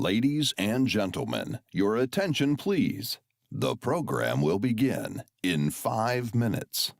Ladies and gentlemen, your attention please. The program will begin in 5 minutes.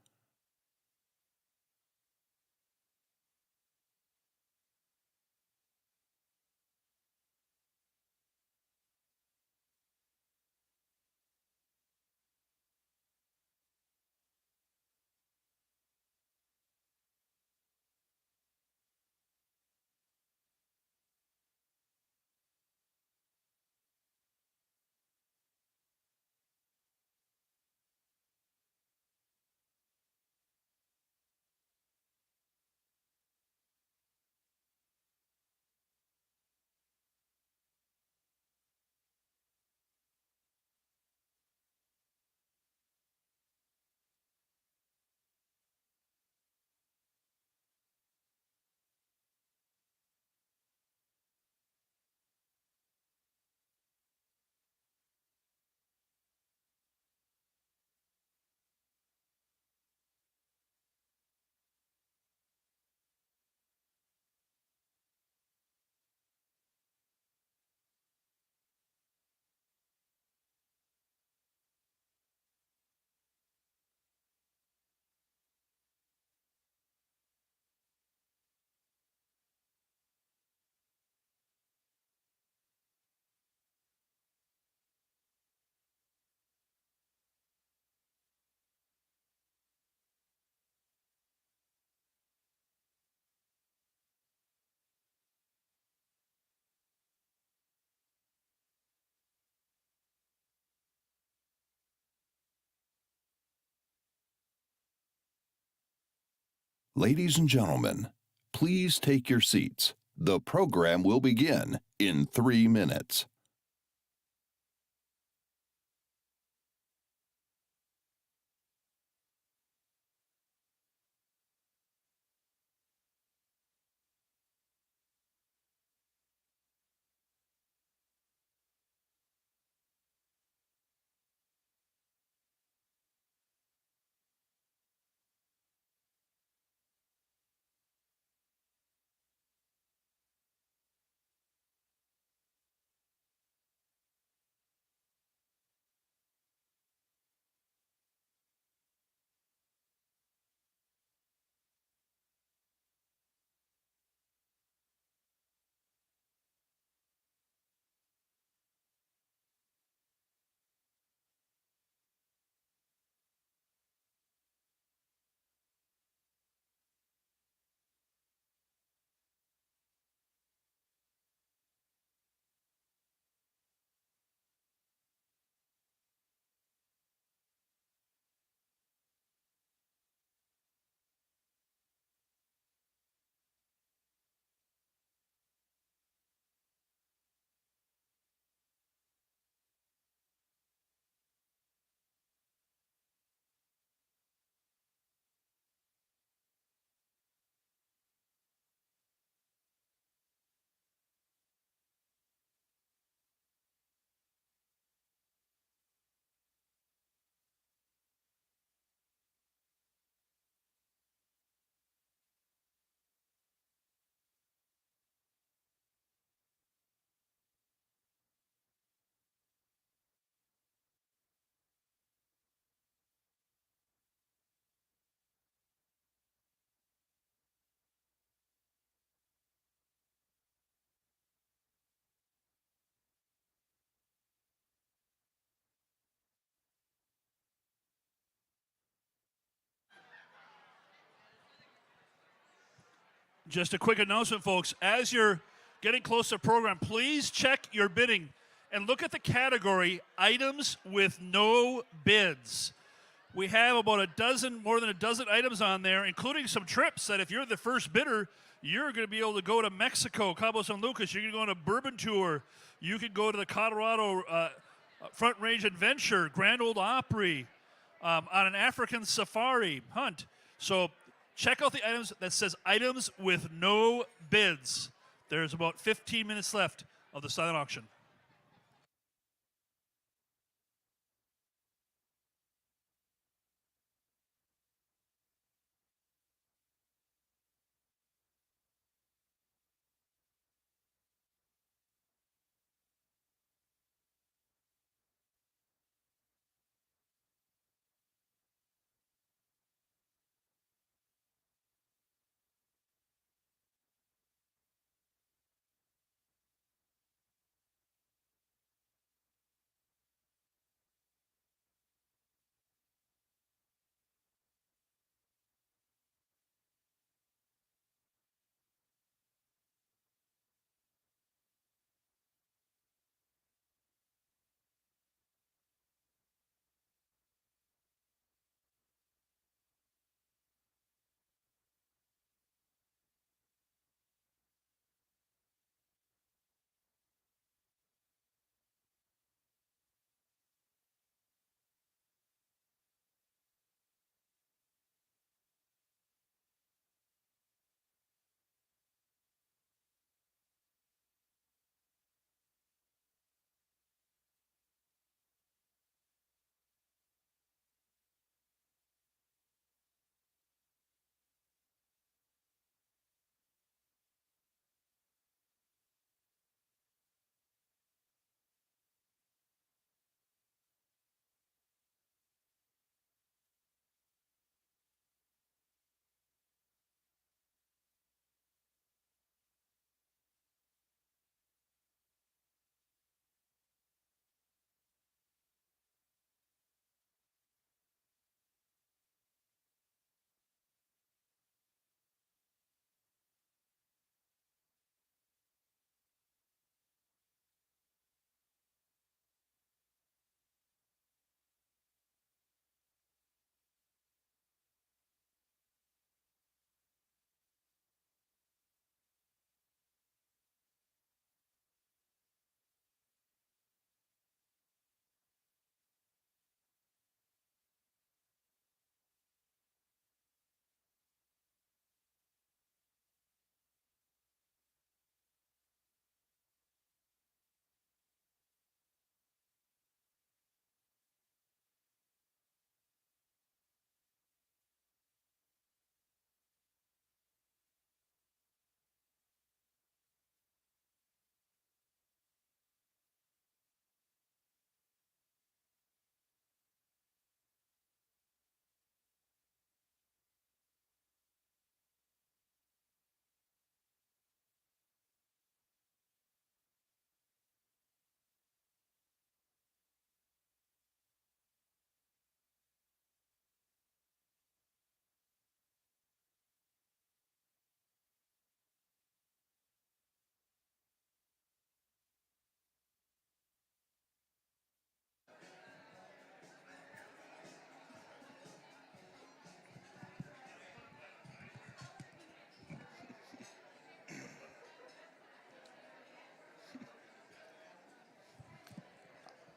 Ladies and gentlemen, please take your seats. The program will begin in 3 minutes. Just a quick announcement, folks. As you're getting close to the program, please check your bidding and look at the category items with no bids. We have about more than a dozen items on there, including some trips that if you're the first bidder, you're going to be able to go to Mexico, Cabo San Lucas. You're going to go on a bourbon tour. You could go to the Colorado Front Range Adventure, Grand Ole Opry, on an African safari hunt. So check out the items that says items with no bids. There's about 15 minutes left of the silent auction.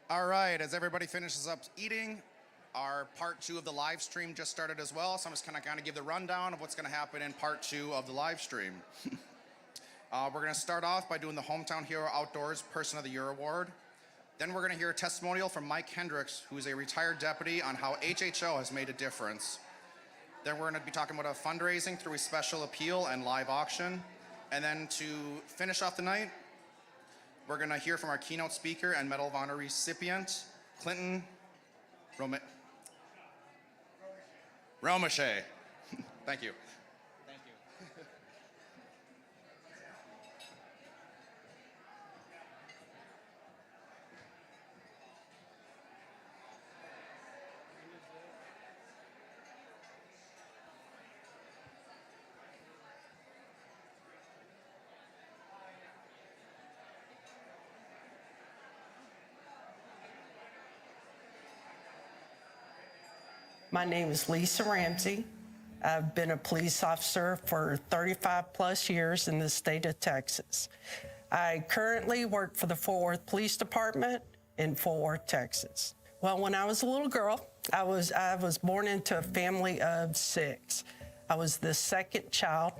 All right, as everybody finishes up eating, our part 2 of the live stream just started as well, so I'm just gonna kind of give the rundown of what's gonna happen in part 2 of the live stream. We're gonna start off by doing the Hometown Hero Outdoors Person of the Year Award. Then we're gonna hear a testimonial from Mike Hendricks, who's a retired deputy, on how HHO has made a difference. Then we're gonna be talking about fundraising through a special appeal and live auction. And then to finish off the night, we're gonna hear from our keynote speaker and Medal of Honor recipient, Clinton Romesha. Thank you. Thank you. My name is Lisa Ramsey. I've been a police officer for 35 plus years in the state of Texas. I currently work for the Fort Worth Police Department in Fort Worth, Texas. Well, when I was a little girl, I was born into a family of 6. I was the second child.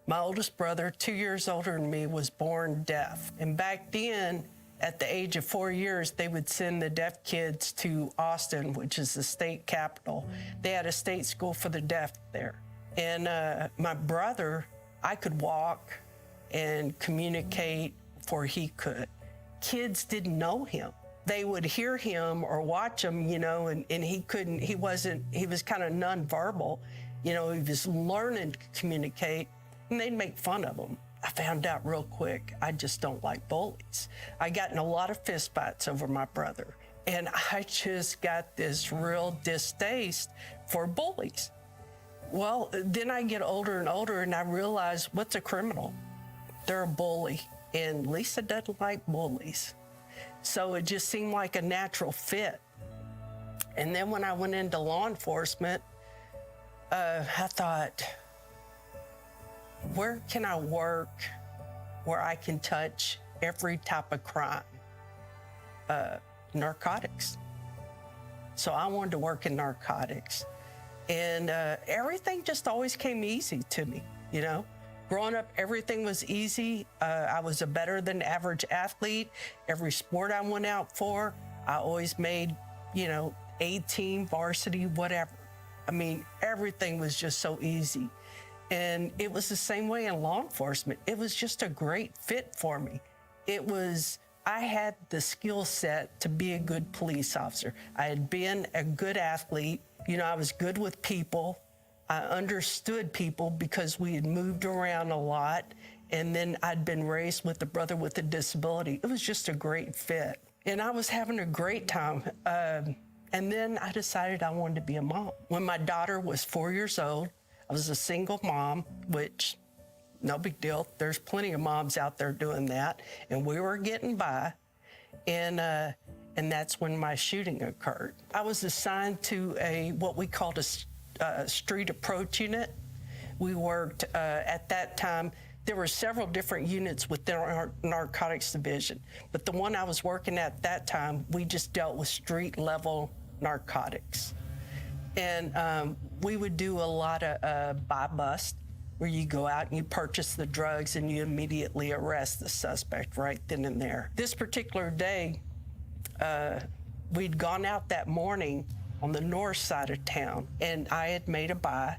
My oldest brother, 2 years older than me, was born deaf. And back then, at the age of 4 years, they would send the deaf kids to Austin, which is the state capital. They had a state school for the deaf there. And my brother, I could walk and communicate before he could. Kids didn't know him. They would hear him or watch him, you know, and he was kind of nonverbal. You know, he was learning to communicate, and they'd make fun of him. I found out real quick, I just don't like bullies. I got in a lot of fistfights over my brother, and I just got this real distaste for bullies. Well, then I get older and older, and I realize, what's a criminal? They're a bully, and Lisa doesn't like bullies. So it just seemed like a natural fit. And then when I went into law enforcement, I thought, where can I work where I can touch every type of crime? Narcotics. So I wanted to work in narcotics. And everything just always came easy to me, you know? Growing up, everything was easy. I was a better than average athlete. Every sport I went out for, I always made, you know, A-team, varsity, whatever. I mean, everything was just so easy. And it was the same way in law enforcement. It was just a great fit for me. I had the skill set to be a good police officer. I had been a good athlete. You know, I was good with people. I understood people because we had moved around a lot. And then I'd been raised with a brother with a disability. It was just a great fit. And I was having a great time. And then I decided I wanted to be a mom. When my daughter was 4 years old, I was a single mom, which, no big deal. There's plenty of moms out there doing that. And we were getting by. And that's when my shooting occurred. I was assigned to what we called a street approach unit. We worked, at that time, there were several different units within our narcotics division. But the one I was working at that time, we just dealt with street level narcotics. And we would do a lot of buy bust, where you go out and you purchase the drugs and you immediately arrest the suspect right then and there. This particular day, we'd gone out that morning on the north side of town, and I had made a buy,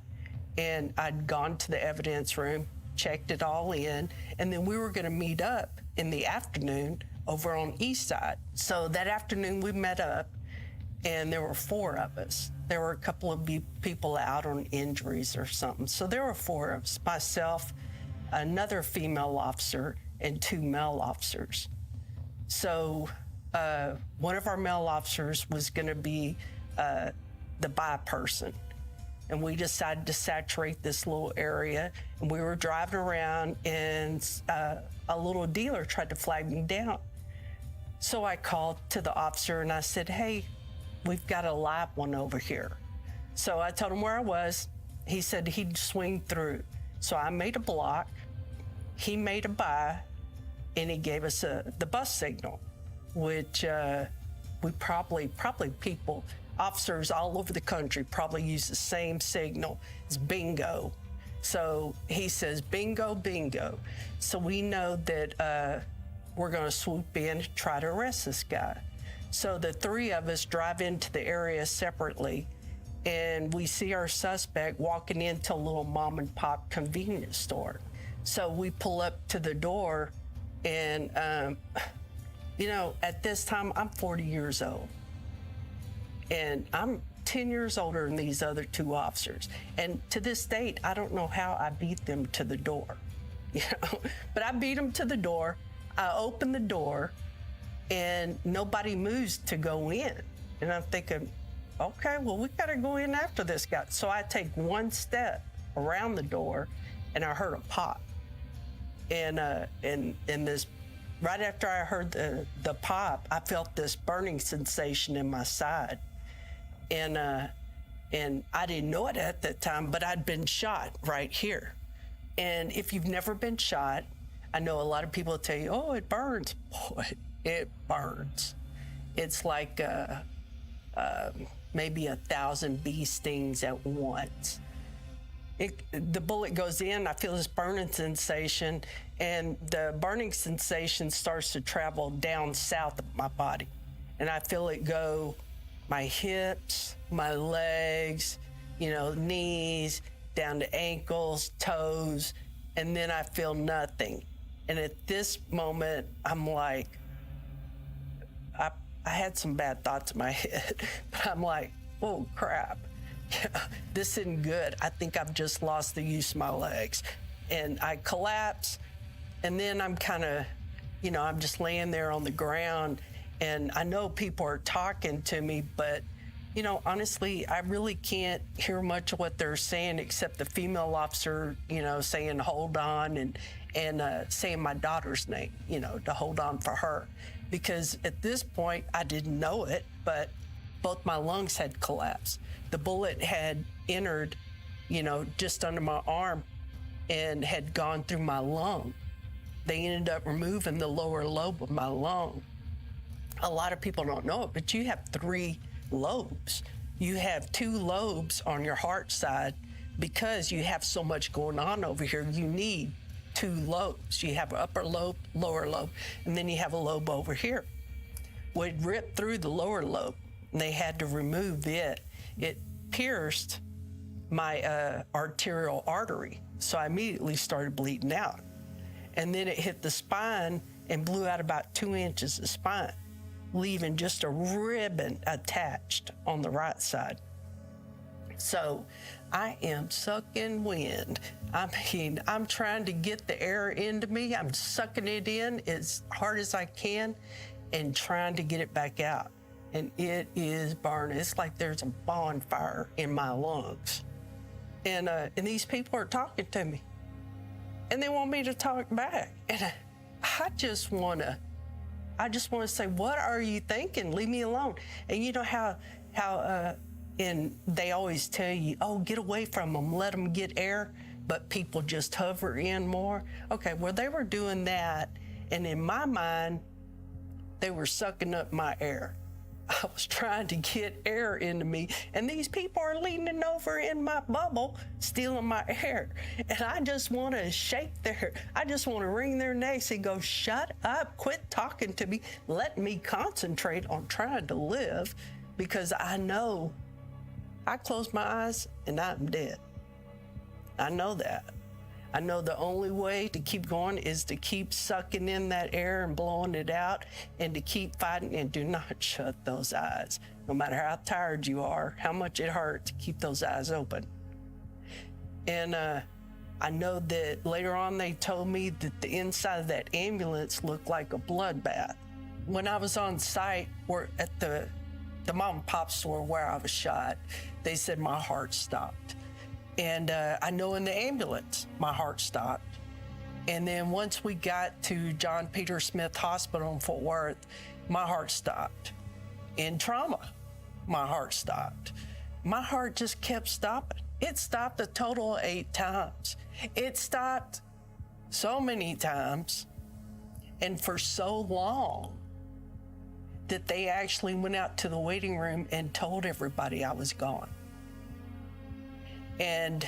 and I'd gone to the evidence room, checked it all in, and then we were gonna meet up in the afternoon over on east side. So that afternoon we met up, and there were 4 of us. There were a couple of people out on injuries or something. So there were 4 of us, myself, another female officer, and 2 male officers. So one of our male officers was gonna be the buy person. And we decided to saturate this little area. And we were driving around, and a little dealer tried to flag me down. So I called to the officer and I said, hey, we've got a live one over here. So I told him where I was. He said he'd swing through. So I made a block, he made a buy, and he gave us the bus signal, which we probably people, officers all over the country probably use the same signal. It's bingo. So he says, bingo, bingo. So we know that we're going to swoop in and try to arrest this guy. So the three of us drive into the area separately, and we see our suspect walking into a little mom and pop convenience store. So we pull up to the door, and at this time, I'm 40 years old. And I'm 10 years older than these other two officers. And to this date, I don't know how I beat them to the door. But I beat them to the door. I open the door, and nobody moves to go in. And I'm thinking, okay, well, we got to go in after this guy. So I take one step around the door, and I heard a pop. And this, right after I heard the pop, I felt this burning sensation in my side. And I didn't know it at that time, but I'd been shot right here. And if you've never been shot, I know a lot of people tell you, oh, it burns. Boy, it burns. It's like maybe 1,000 bee stings at once. The bullet goes in, I feel this burning sensation, and the burning sensation starts to travel down south of my body. And I feel it go my hips, my legs, knees, down to ankles, toes, and then I feel nothing. And at this moment, I'm like, I had some bad thoughts in my head, but I'm like, oh crap. This isn't good. I think I've just lost the use of my legs. And I collapse, and then I'm kind of, I'm just laying there on the ground, and I know people are talking to me, but, honestly, I really can't hear much of what they're saying except the female officer, saying hold on and saying my daughter's name, to hold on for her. Because at this point, I didn't know it, but both my lungs had collapsed. The bullet had entered, just under my arm and had gone through my lung. They ended up removing the lower lobe of my lung. A lot of people don't know it, but you have 3 lobes. You have 2 lobes on your heart side because you have so much going on over here. You need 2 lobes. You have an upper lobe, lower lobe, and then you have a lobe over here. Well, it ripped through the lower lobe, and they had to remove it. It pierced my arterial artery, so I immediately started bleeding out. And then it hit the spine and blew out about 2 inches of spine, leaving just a ribbon attached on the right side. So I am sucking wind. I'm trying to get the air into me. I'm sucking it in as hard as I can and trying to get it back out. And it is burning. It's like there's a bonfire in my lungs. And these people are talking to me. And they want me to talk back. And I just want to say, what are you thinking? Leave me alone. And you know how and they always tell you, oh, get away from them, let them get air, but people just hover in more. Okay, well, they were doing that, and in my mind, they were sucking up my air. I was trying to get air into me, and these people are leaning over in my bubble, stealing my air. And I just want to I just want to wring their necks and go, shut up, quit talking to me, let me concentrate on trying to live, because I know I close my eyes and I'm dead. I know that. I know the only way to keep going is to keep sucking in that air and blowing it out, and to keep fighting, and do not shut those eyes. No matter how tired you are, how much it hurts, keep those eyes open. And I know that later on they told me that the inside of that ambulance looked like a bloodbath. When I was on site or at the mom and pop store where I was shot, they said my heart stopped. And I know in the ambulance, my heart stopped. And then once we got to John Peter Smith Hospital in Fort Worth, my heart stopped. In trauma, my heart stopped. My heart just kept stopping. It stopped a total of 8 times. It stopped so many times and for so long that they actually went out to the waiting room and told everybody I was gone. And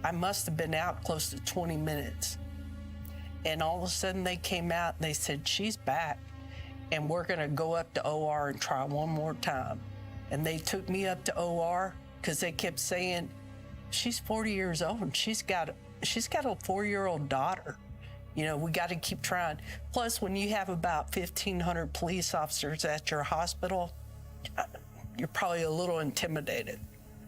I must have been out close to 20 minutes. And all of a sudden they came out and they said, she's back and we're gonna go up to OR and try one more time. And they took me up to OR because they kept saying, she's 40 years old and she's got a 4-year-old daughter. You know, we got to keep trying. Plus, when you have about 1,500 police officers at your hospital, you're probably a little intimidated.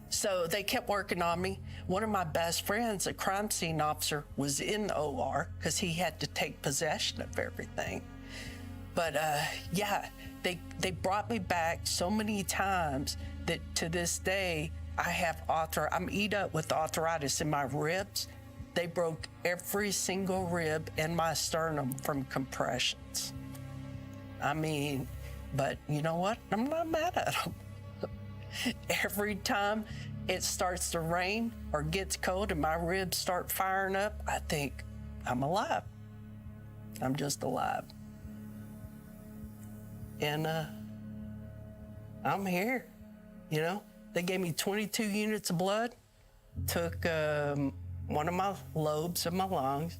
So they kept working on me. One of my best friends, a crime scene officer, was in the OR because he had to take possession of everything. But yeah, they brought me back so many times that to this day, I'm eat up with arthritis in my ribs. They broke every single rib in my sternum from compressions. I mean, but you know what? I'm not mad at them. Every time it starts to rain or gets cold and my ribs start firing up, I think I'm alive. I'm just alive. And I'm here, you know? They gave me 22 units of blood, took one of my lobes of my lungs.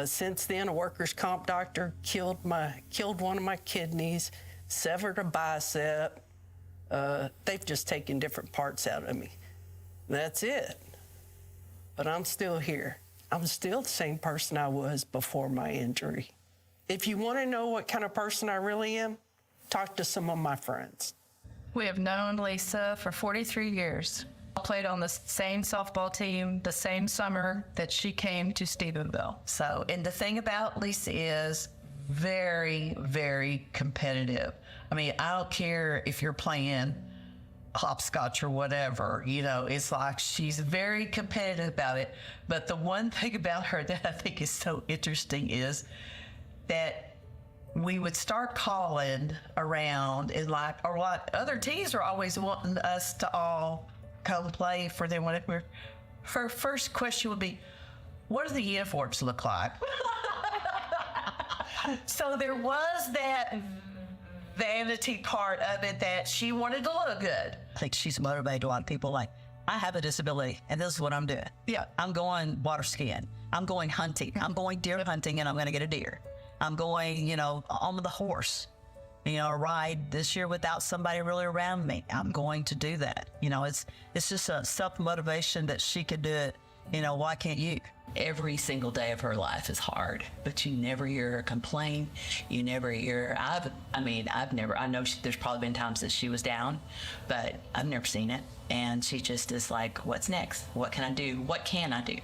Since then, a workers' comp doctor killed one of my kidneys, severed a bicep. They've just taken different parts out of me. That's it. But I'm still here. I'm still the same person I was before my injury. If you want to know what kind of person I really am, talk to some of my friends. We have known Lisa for 43 years. I played on the same softball team the same summer that she came to Stephenville. So, and the thing about Lisa is very, very competitive. I mean, I don't care if you're playing hopscotch or whatever, you know, it's like she's very competitive about it. But the one thing about her that I think is so interesting is that we would start calling around and like, or what other teams are always wanting us to all come play for them. Whatever. Her first question would be, what do the uniforms look like? So there was that vanity part of it that she wanted to look good. I think she's motivated a lot of people like, I have a disability and this is what I'm doing. Yeah. I'm going water skiing. I'm going hunting. I'm going deer hunting and I'm going to get a deer. I'm going, you know, on the horse, you know, a ride this year without somebody really around me. I'm going to do that. You know, it's just a self-motivation that she could do it. You know, why can't you? Every single day of her life is hard, but you never hear her complain. You never hear, I know there's probably been times that she was down, but I've never seen it. And she just is like, what's next? What can I do? What can I do?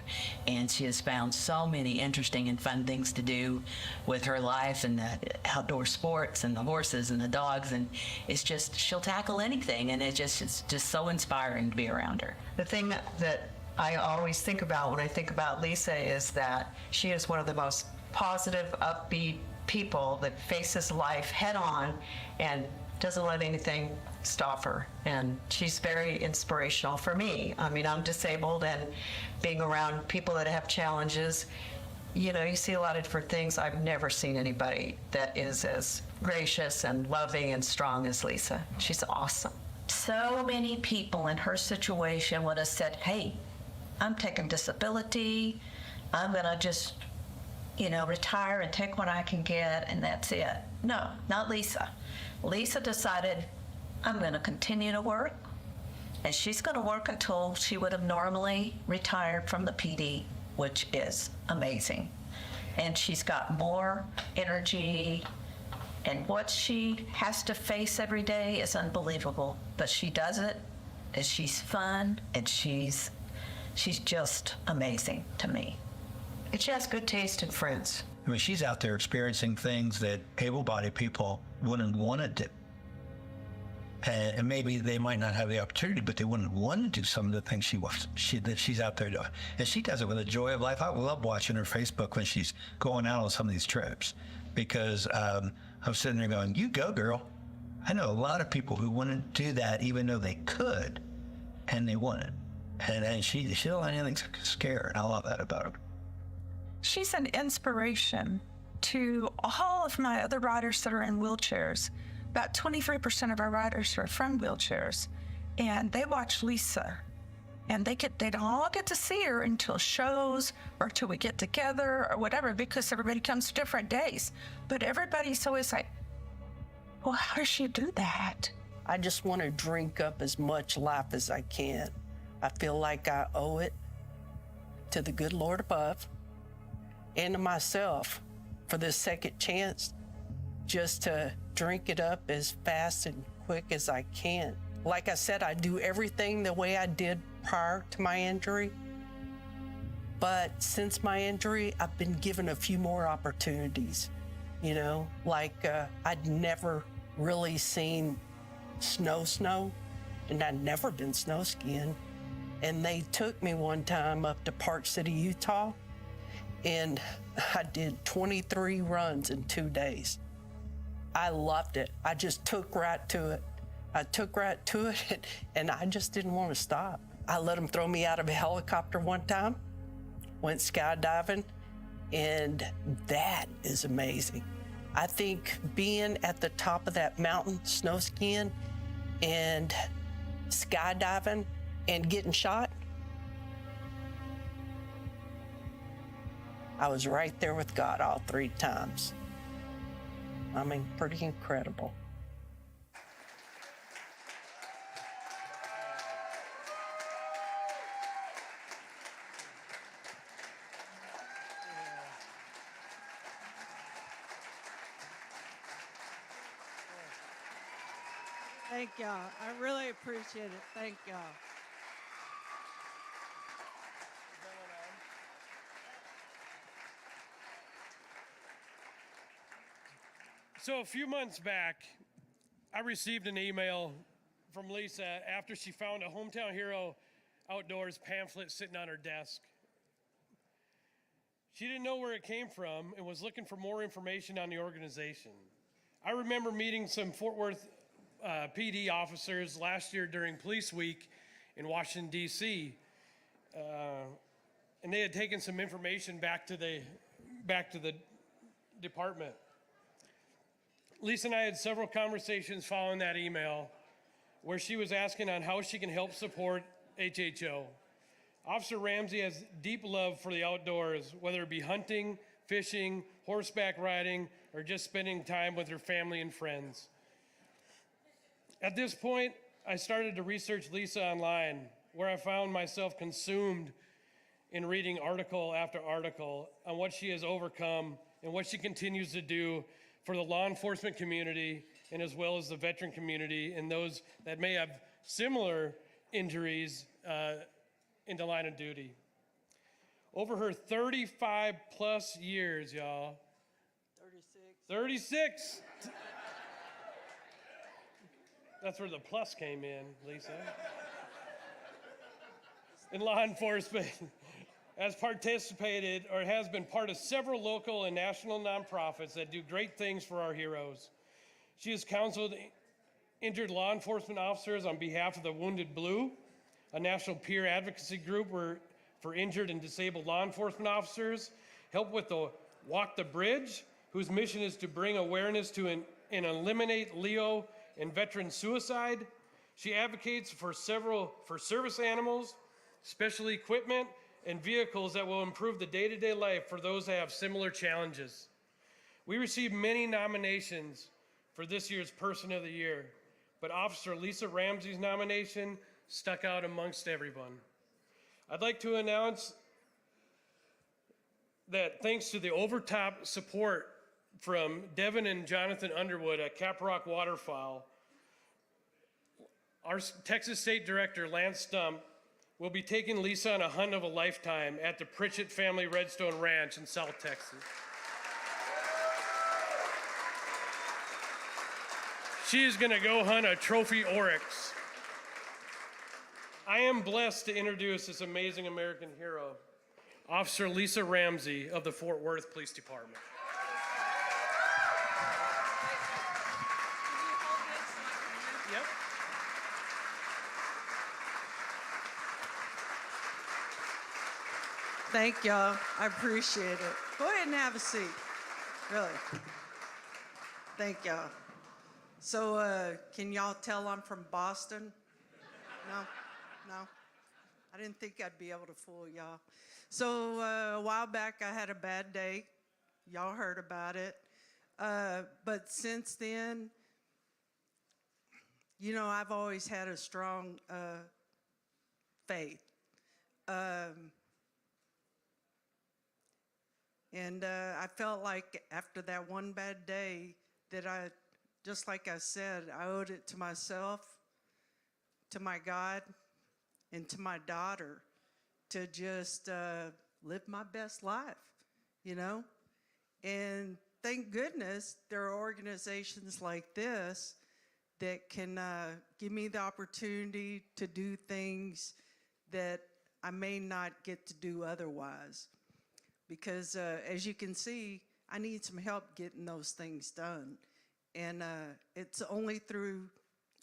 And she has found so many interesting and fun things to do with her life and the outdoor sports and the horses and the dogs. And it's just, she'll tackle anything. And it's just so inspiring to be around her. The thing that I always think about when I think about Lisa is that she is one of the most positive, upbeat people that faces life head on and doesn't let anything stop her. And she's very inspirational for me. I mean, I'm disabled, and being around people that have challenges, you know, you see a lot of different things. I've never seen anybody that is as gracious and loving and strong as Lisa. She's awesome. So many people in her situation would have said, hey, I'm taking disability. I'm going to just, you know, retire and take what I can get, and that's it. No, not Lisa. Lisa decided, I'm going to continue to work, and she's going to work until she would have normally retired from the PD, which is amazing. And she's got more energy, and what she has to face every day is unbelievable. But she does it, and she's fun, and she's just amazing to me. And she has good taste in friends. I mean, she's out there experiencing things that able-bodied people wouldn't want to do. And maybe they might not have the opportunity, but they wouldn't want to do some of the things that she's out there doing. And she does it with a joy of life. I love watching her Facebook when she's going out on some of these trips, because I'm sitting there going, you go, girl. I know a lot of people who wouldn't do that even though they could, and they wouldn't. And she don't let anything scare her, and I love that about her. She's an inspiration to all of my other riders that are in wheelchairs, about 23% of our riders are from wheelchairs, and they watch Lisa. And they don't all get to see her until shows or till we get together or whatever, because everybody comes different days. But everybody's always like, well, how does she do that? I just want to drink up as much life as I can. I feel like I owe it to the good Lord above and to myself for this second chance, just to drink it up as fast and quick as I can. Like I said, I do everything the way I did prior to my injury. But since my injury, I've been given a few more opportunities. You know, like I'd never really seen snow, and I'd never been snow skiing. And they took me one time up to Park City, Utah, and I did 23 runs in 2 days. I loved it. I just took right to it. And I just didn't want to stop. I let them throw me out of a helicopter one time, went skydiving, and that is amazing. I think being at the top of that mountain, snow skiing and skydiving and getting shot, I was right there with God all 3 times. I mean, pretty incredible. Thank y'all. I really appreciate it. Thank y'all. So a few months back, I received an email from Lisa after she found a Hometown Hero Outdoors pamphlet sitting on her desk. She didn't know where it came from and was looking for more information on the organization. I remember meeting some Fort Worth PD officers last year during Police Week in Washington, D.C., and they had taken some information back to the department. Lisa and I had several conversations following that email where she was asking on how she can help support HHO. Officer Ramsey has deep love for the outdoors, whether it be hunting, fishing, horseback riding, or just spending time with her family and friends. At this point, I started to research Lisa online, where I found myself consumed in reading article after article on what she has overcome and what she continues to do for the law enforcement community and as well as the veteran community and those that may have similar injuries in the line of duty. Over her 35 plus years, y'all. 36. That's where the plus came in, Lisa. In law enforcement, has participated or has been part of several local and national nonprofits that do great things for our heroes. She has counseled injured law enforcement officers on behalf of the Wounded Blue, a national peer advocacy group for injured and disabled law enforcement officers, helped with the Walk the Bridge, whose mission is to bring awareness to and eliminate LEO and veteran suicide. She advocates for service animals, special equipment, and vehicles that will improve the day-to-day life for those that have similar challenges. We received many nominations for this year's Person of the Year, but Officer Lisa Ramsey's nomination stuck out amongst everyone. I'd like to announce that thanks to the overtop support from Devin and Jonathan Underwood at Caprock Waterfowl, our Texas State Director, Lance Stump, will be taking Lisa on a hunt of a lifetime at the Pritchett Family Redstone Ranch in South Texas. She is gonna go hunt a trophy oryx. I am blessed to introduce this amazing American hero, Officer Lisa Ramsey of the Fort Worth Police Department. Yep. Thank y'all. I appreciate it. Go ahead and have a seat. Really. Thank y'all. So, can y'all tell I'm from Boston? No? I didn't think I'd be able to fool y'all. So, a while back, I had a bad day. Y'all heard about it. But since then, you know, I've always had a strong faith. And I felt like after that one bad day that just like I said, I owed it to myself, to my God, and to my daughter to just live my best life, you know? And thank goodness there are organizations like this that can give me the opportunity to do things that I may not get to do otherwise. Because as you can see, I need some help getting those things done. And it's only through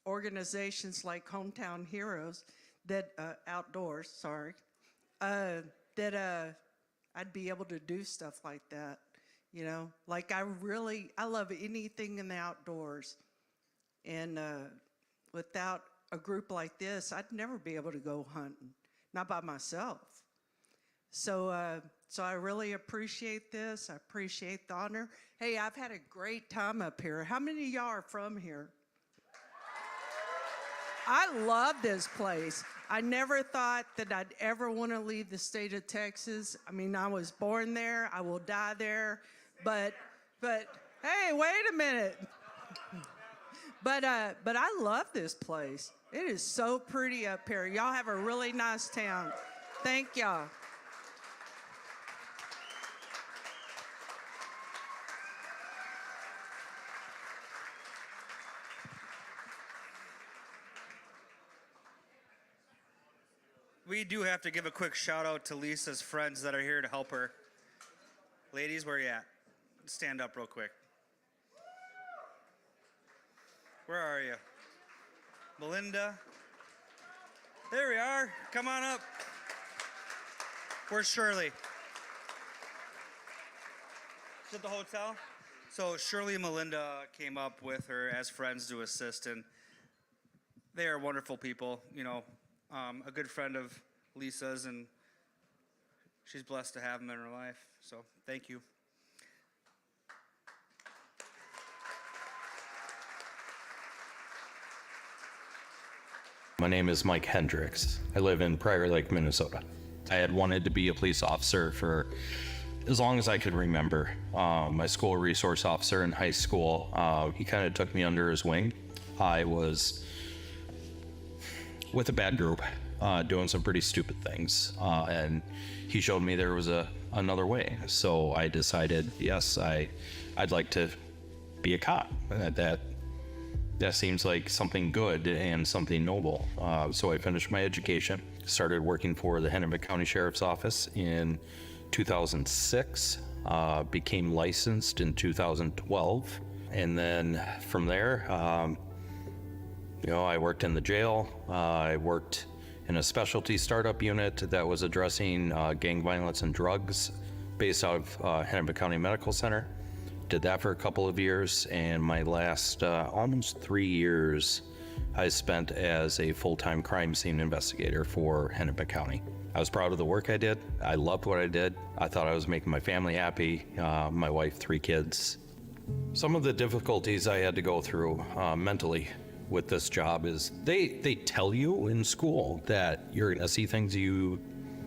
organizations like Hometown Heroes that, outdoors, sorry, that I'd be able to do stuff like that, you know? Like I love anything in the outdoors. And without a group like this, I'd never be able to go hunting, not by myself. So I really appreciate this. I appreciate the honor. Hey, I've had a great time up here. How many of y'all are from here? I love this place. I never thought that I'd ever want to leave the state of Texas. I mean, I was born there. I will die there. But hey, wait a minute. But I love this place. It is so pretty up here. Y'all have a really nice town. Thank y'all. We do have to give a quick shout out to Lisa's friends that are here to help her. Ladies, where are you at? Stand up real quick. Where are you? Melinda? There we are. Come on up. Where's Shirley? She's at the hotel? So Shirley and Melinda came up with her as friends to assist, and they are wonderful people, you know. A good friend of Lisa's, and she's blessed to have them in her life. So thank you. My name is Mike Hendricks. I live in Prior Lake, Minnesota. I had wanted to be a police officer for as long as I could remember. My school resource officer in high school, he kind of took me under his wing. I was with a bad group, doing some pretty stupid things, and he showed me there was another way. So I decided, yes, I'd like to be a cop. That seems like something good and something noble. So I finished my education, started working for the Hennepin County Sheriff's Office in 2006, became licensed in 2012, and then from there, I worked in the jail. I worked in a specialty startup unit that was addressing gang violence and drugs based out of Hennepin County Medical Center. Did that for a couple of years, and my last almost 3 years I spent as a full-time crime scene investigator for Hennepin County. I was proud of the work I did. I loved what I did. I thought I was making my family happy, my wife, 3 kids. Some of the difficulties I had to go through mentally with this job is they tell you in school that you're gonna see things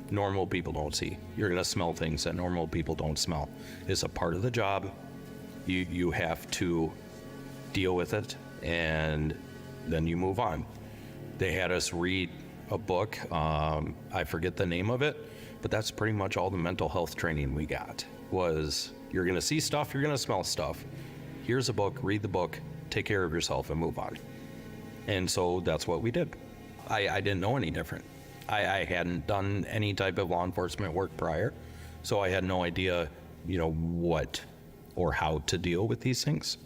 normal people don't see. You're gonna smell things that normal people don't smell. It's a part of the job. You have to deal with it, and then you move on. They had us read a book. I forget the name of it, but that's pretty much all the mental health training we got was you're gonna see stuff, you're gonna smell stuff. Here's a book, read the book, take care of yourself and move on. And so that's what we did. I didn't know any different. I hadn't done any type of law enforcement work prior, so I had no idea, what or how to deal with these things.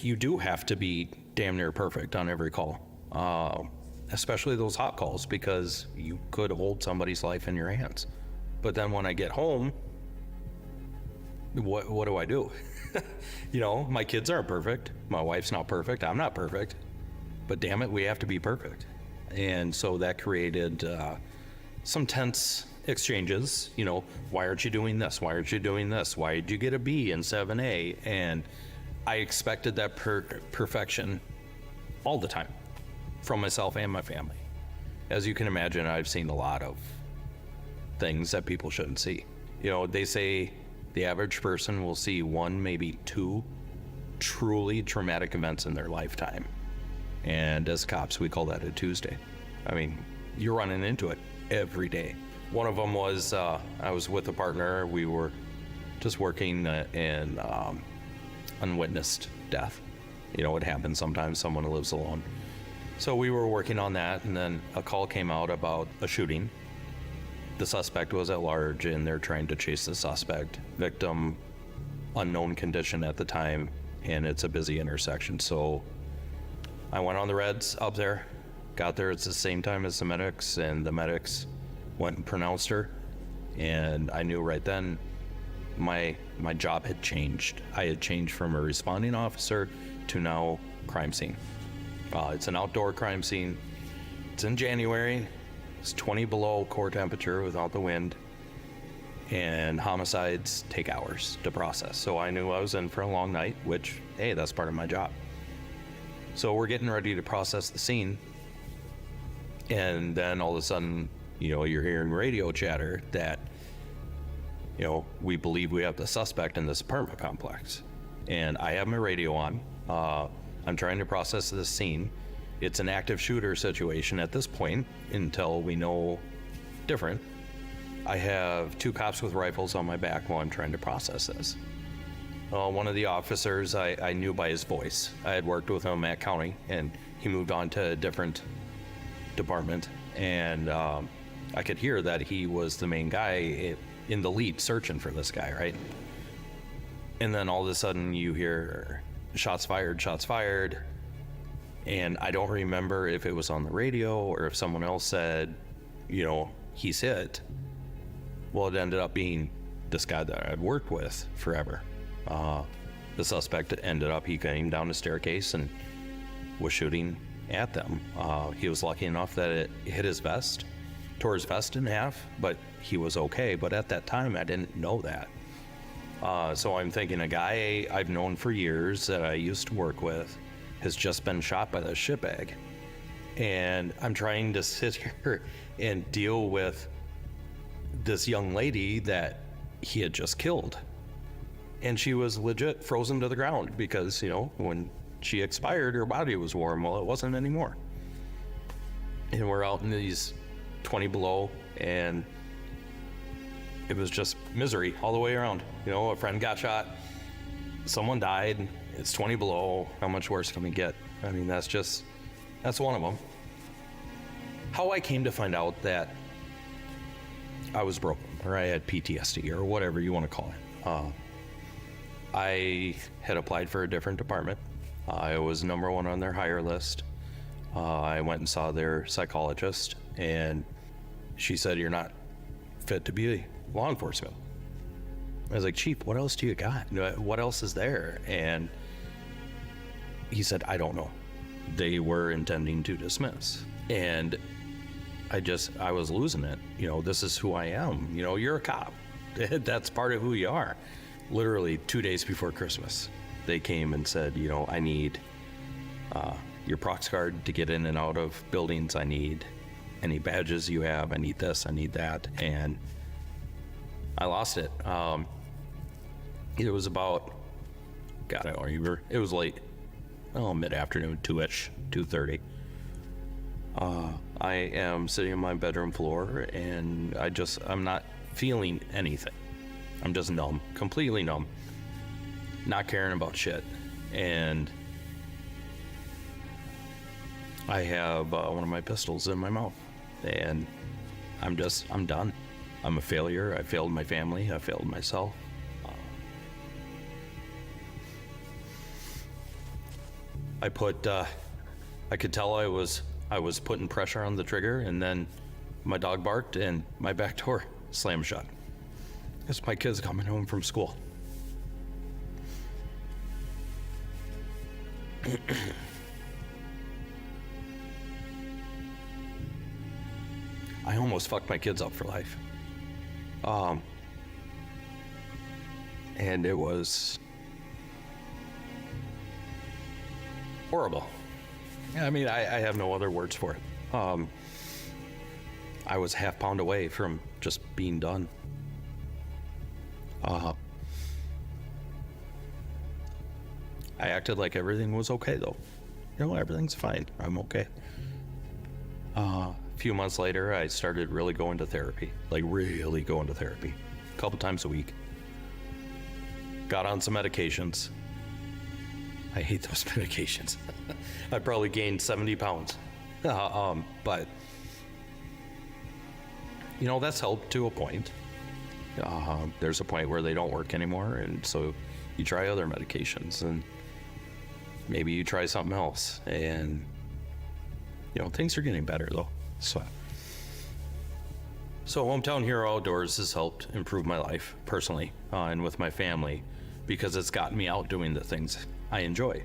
You do have to be damn near perfect on every call, especially those hot calls, because you could hold somebody's life in your hands. But then when I get home, what do I do? You know, my kids aren't perfect. My wife's not perfect. I'm not perfect. But damn it, we have to be perfect. And so that created some tense exchanges. You know, why aren't you doing this? Why aren't you doing this? Why did you get a B instead of an A? And I expected that perfection all the time from myself and my family. As you can imagine, I've seen a lot of things that people shouldn't see. You know, they say the average person will see one, maybe two truly traumatic events in their lifetime. And as cops, we call that a Tuesday. I mean, you're running into it every day. One of them was, I was with a partner. We were just working in unwitnessed death. You know, it happens sometimes, someone who lives alone. So we were working on that, and then a call came out about a shooting. The suspect was at large, and they're trying to chase the suspect. Victim, unknown condition at the time, and it's a busy intersection. So I went on the Reds up there, got there at the same time as the medics, and the medics went and pronounced her. And I knew right then my job had changed. I had changed from a responding officer to now crime scene. It's an outdoor crime scene. It's in January. It's 20 below core temperature without the wind. And homicides take hours to process. So I knew I was in for a long night, which, hey, that's part of my job. So we're getting ready to process the scene. And then all of a sudden, you know, you're hearing radio chatter that, you know, we believe we have the suspect in this apartment complex. And I have my radio on. I'm trying to process this scene. It's an active shooter situation at this point until we know different. I have 2 cops with rifles on my back while I'm trying to process this. One of the officers I knew by his voice. I had worked with him at county, and he moved on to a different department. And I could hear that he was the main guy in the lead searching for this guy, right? And then all of a sudden you hear shots fired. And I don't remember if it was on the radio or if someone else said, you know, he's hit. Well, it ended up being this guy that I'd worked with forever. The suspect ended up, he came down the staircase and was shooting at them. He was lucky enough that it hit his vest, tore his vest in half, but he was okay. But at that time, I didn't know that. So I'm thinking a guy I've known for years that I used to work with has just been shot by the shitbag. And I'm trying to sit here and deal with this young lady that he had just killed. And she was legit frozen to the ground because, you know, when she expired, her body was warm. Well, it wasn't anymore. And we're out in these 20 below, and it was just misery all the way around. You know, a friend got shot, someone died, it's 20 below, how much worse can we get? I mean, that's one of them. How I came to find out that I was broken, or I had PTSD, or whatever you want to call it. I had applied for a different department. I was number 1 on their hire list. I went and saw their psychologist, and she said, "You're not fit to be law enforcement." I was like, "Chief, what else do you got? What else is there?" And he said, "I don't know." They were intending to dismiss. And I was losing it. You know, this is who I am. You know, you're a cop. That's part of who you are. Literally 2 days before Christmas, they came and said, you know, I need your prox card to get in and out of buildings. I need any badges you have. I need this, I need that. And I lost it. It was about, God, I don't remember. It was late. Mid-afternoon, 2-ish, 2:30. I am sitting on my bedroom floor, and I'm not feeling anything. I'm just numb, completely numb, not caring about shit. And I have one of my pistols in my mouth, and I'm done. I'm a failure. I failed my family. I failed myself. I could tell I was putting pressure on the trigger, and then my dog barked and my back door slammed shut. It's my kids coming home from school. I almost fucked my kids up for life. And it was horrible. I mean, I have no other words for it. I was half pound away from just being done. I acted like everything was okay, though. You know, everything's fine. I'm okay. A few months later, I started really going to therapy. Like, really going to therapy. A couple times a week. Got on some medications. I hate those medications. I probably gained 70 pounds. But, you know, that's helped to a point. There's a point where they don't work anymore, and so you try other medications, and maybe you try something else, and, you know, things are getting better, though. So Hometown Hero Outdoors has helped improve my life personally, and with my family, because it's gotten me out doing the things I enjoy.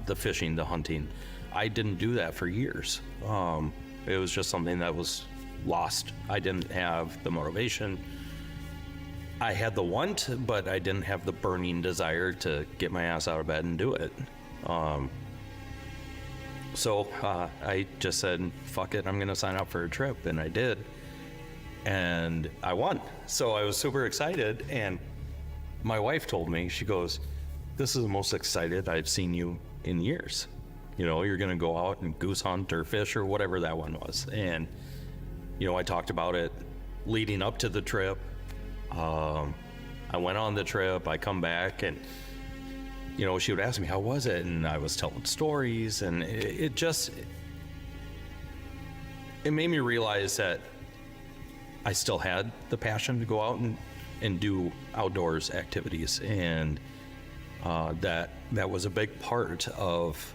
The fishing, the hunting. I didn't do that for years. It was just something that was lost. I didn't have the motivation. I had the want, but I didn't have the burning desire to get my ass out of bed and do it. So I just said, fuck it, I'm gonna sign up for a trip, and I did. And I won. So I was super excited, and my wife told me, she goes, this is the most excited I've seen you in years. You know, you're gonna go out and goose hunt or fish or whatever that one was. And, you know, I talked about it leading up to the trip. I went on the trip, I come back, and, you know, she would ask me, how was it? And I was telling stories, and it made me realize that I still had the passion to go out and do outdoors activities, and that was a big part of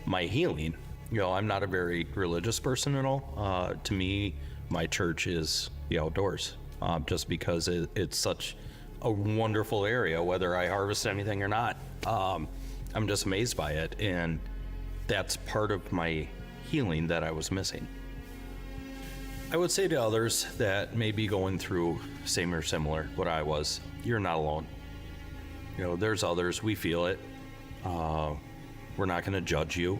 my healing. You know, I'm not a very religious person at all. To me, my church is the outdoors, just because it's such a wonderful area, whether I harvest anything or not. I'm just amazed by it, and that's part of my healing that I was missing. I would say to others that may be going through same or similar what I was, you're not alone. You know, there's others, we feel it. We're not gonna judge you.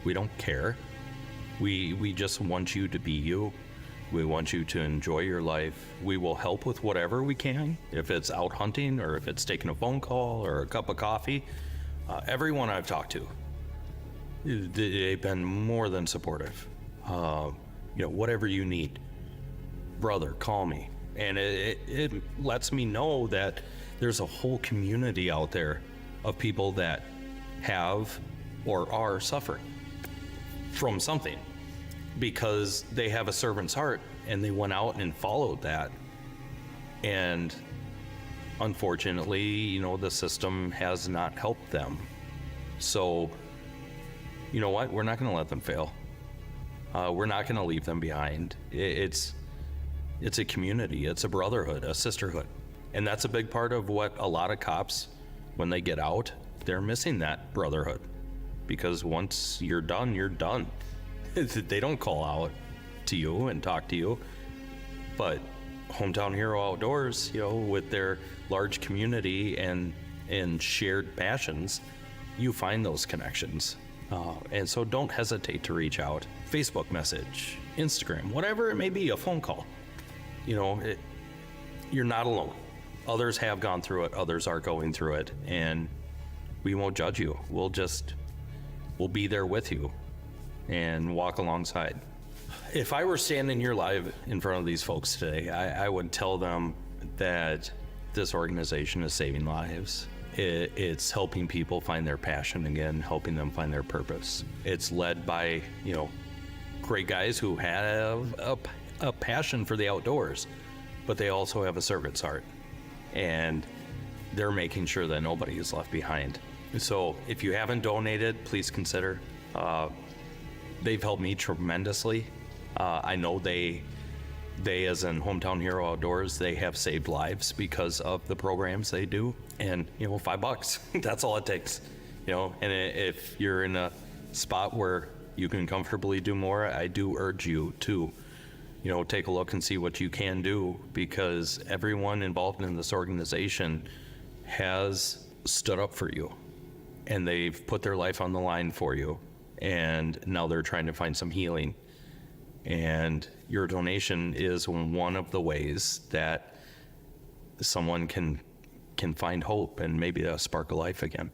We don't care. We just want you to be you. We want you to enjoy your life. We will help with whatever we can, if it's out hunting or if it's taking a phone call or a cup of coffee. Everyone I've talked to, they've been more than supportive. You know, whatever you need, brother, call me. And it lets me know that there's a whole community out there of people that have or are suffering from something, because they have a servant's heart and they went out and followed that. And unfortunately, you know, the system has not helped them. So, you know what? We're not going to let them fail. We're not going to leave them behind. It's a community. It's a brotherhood, a sisterhood. And that's a big part of what a lot of cops, when they get out, they're missing that brotherhood. Because once you're done, you're done. They don't call out to you and talk to you. But Hometown Hero Outdoors, you know, with their large community and shared passions, you find those connections. And so don't hesitate to reach out. Facebook message, Instagram, whatever it may be, a phone call. You know, you're not alone. Others have gone through it, others are going through it, and we won't judge you. We'll be there with you and walk alongside. If I were standing here live in front of these folks today, I would tell them that this organization is saving lives. It's helping people find their passion again, helping them find their purpose. It's led by, you know, great guys who have a passion for the outdoors, but they also have a servant's heart, and they're making sure that nobody is left behind. So if you haven't donated, please consider. They've helped me tremendously. I know they as in Hometown Hero Outdoors, they have saved lives because of the programs they do. And, you know, $5, that's all it takes. And if you're in a spot where you can comfortably do more, I do urge you to, take a look and see what you can do, because everyone involved in this organization has stood up for you and they've put their life on the line for you, and now they're trying to find some healing. And your donation is one of the ways that someone can find hope and maybe a spark of life again.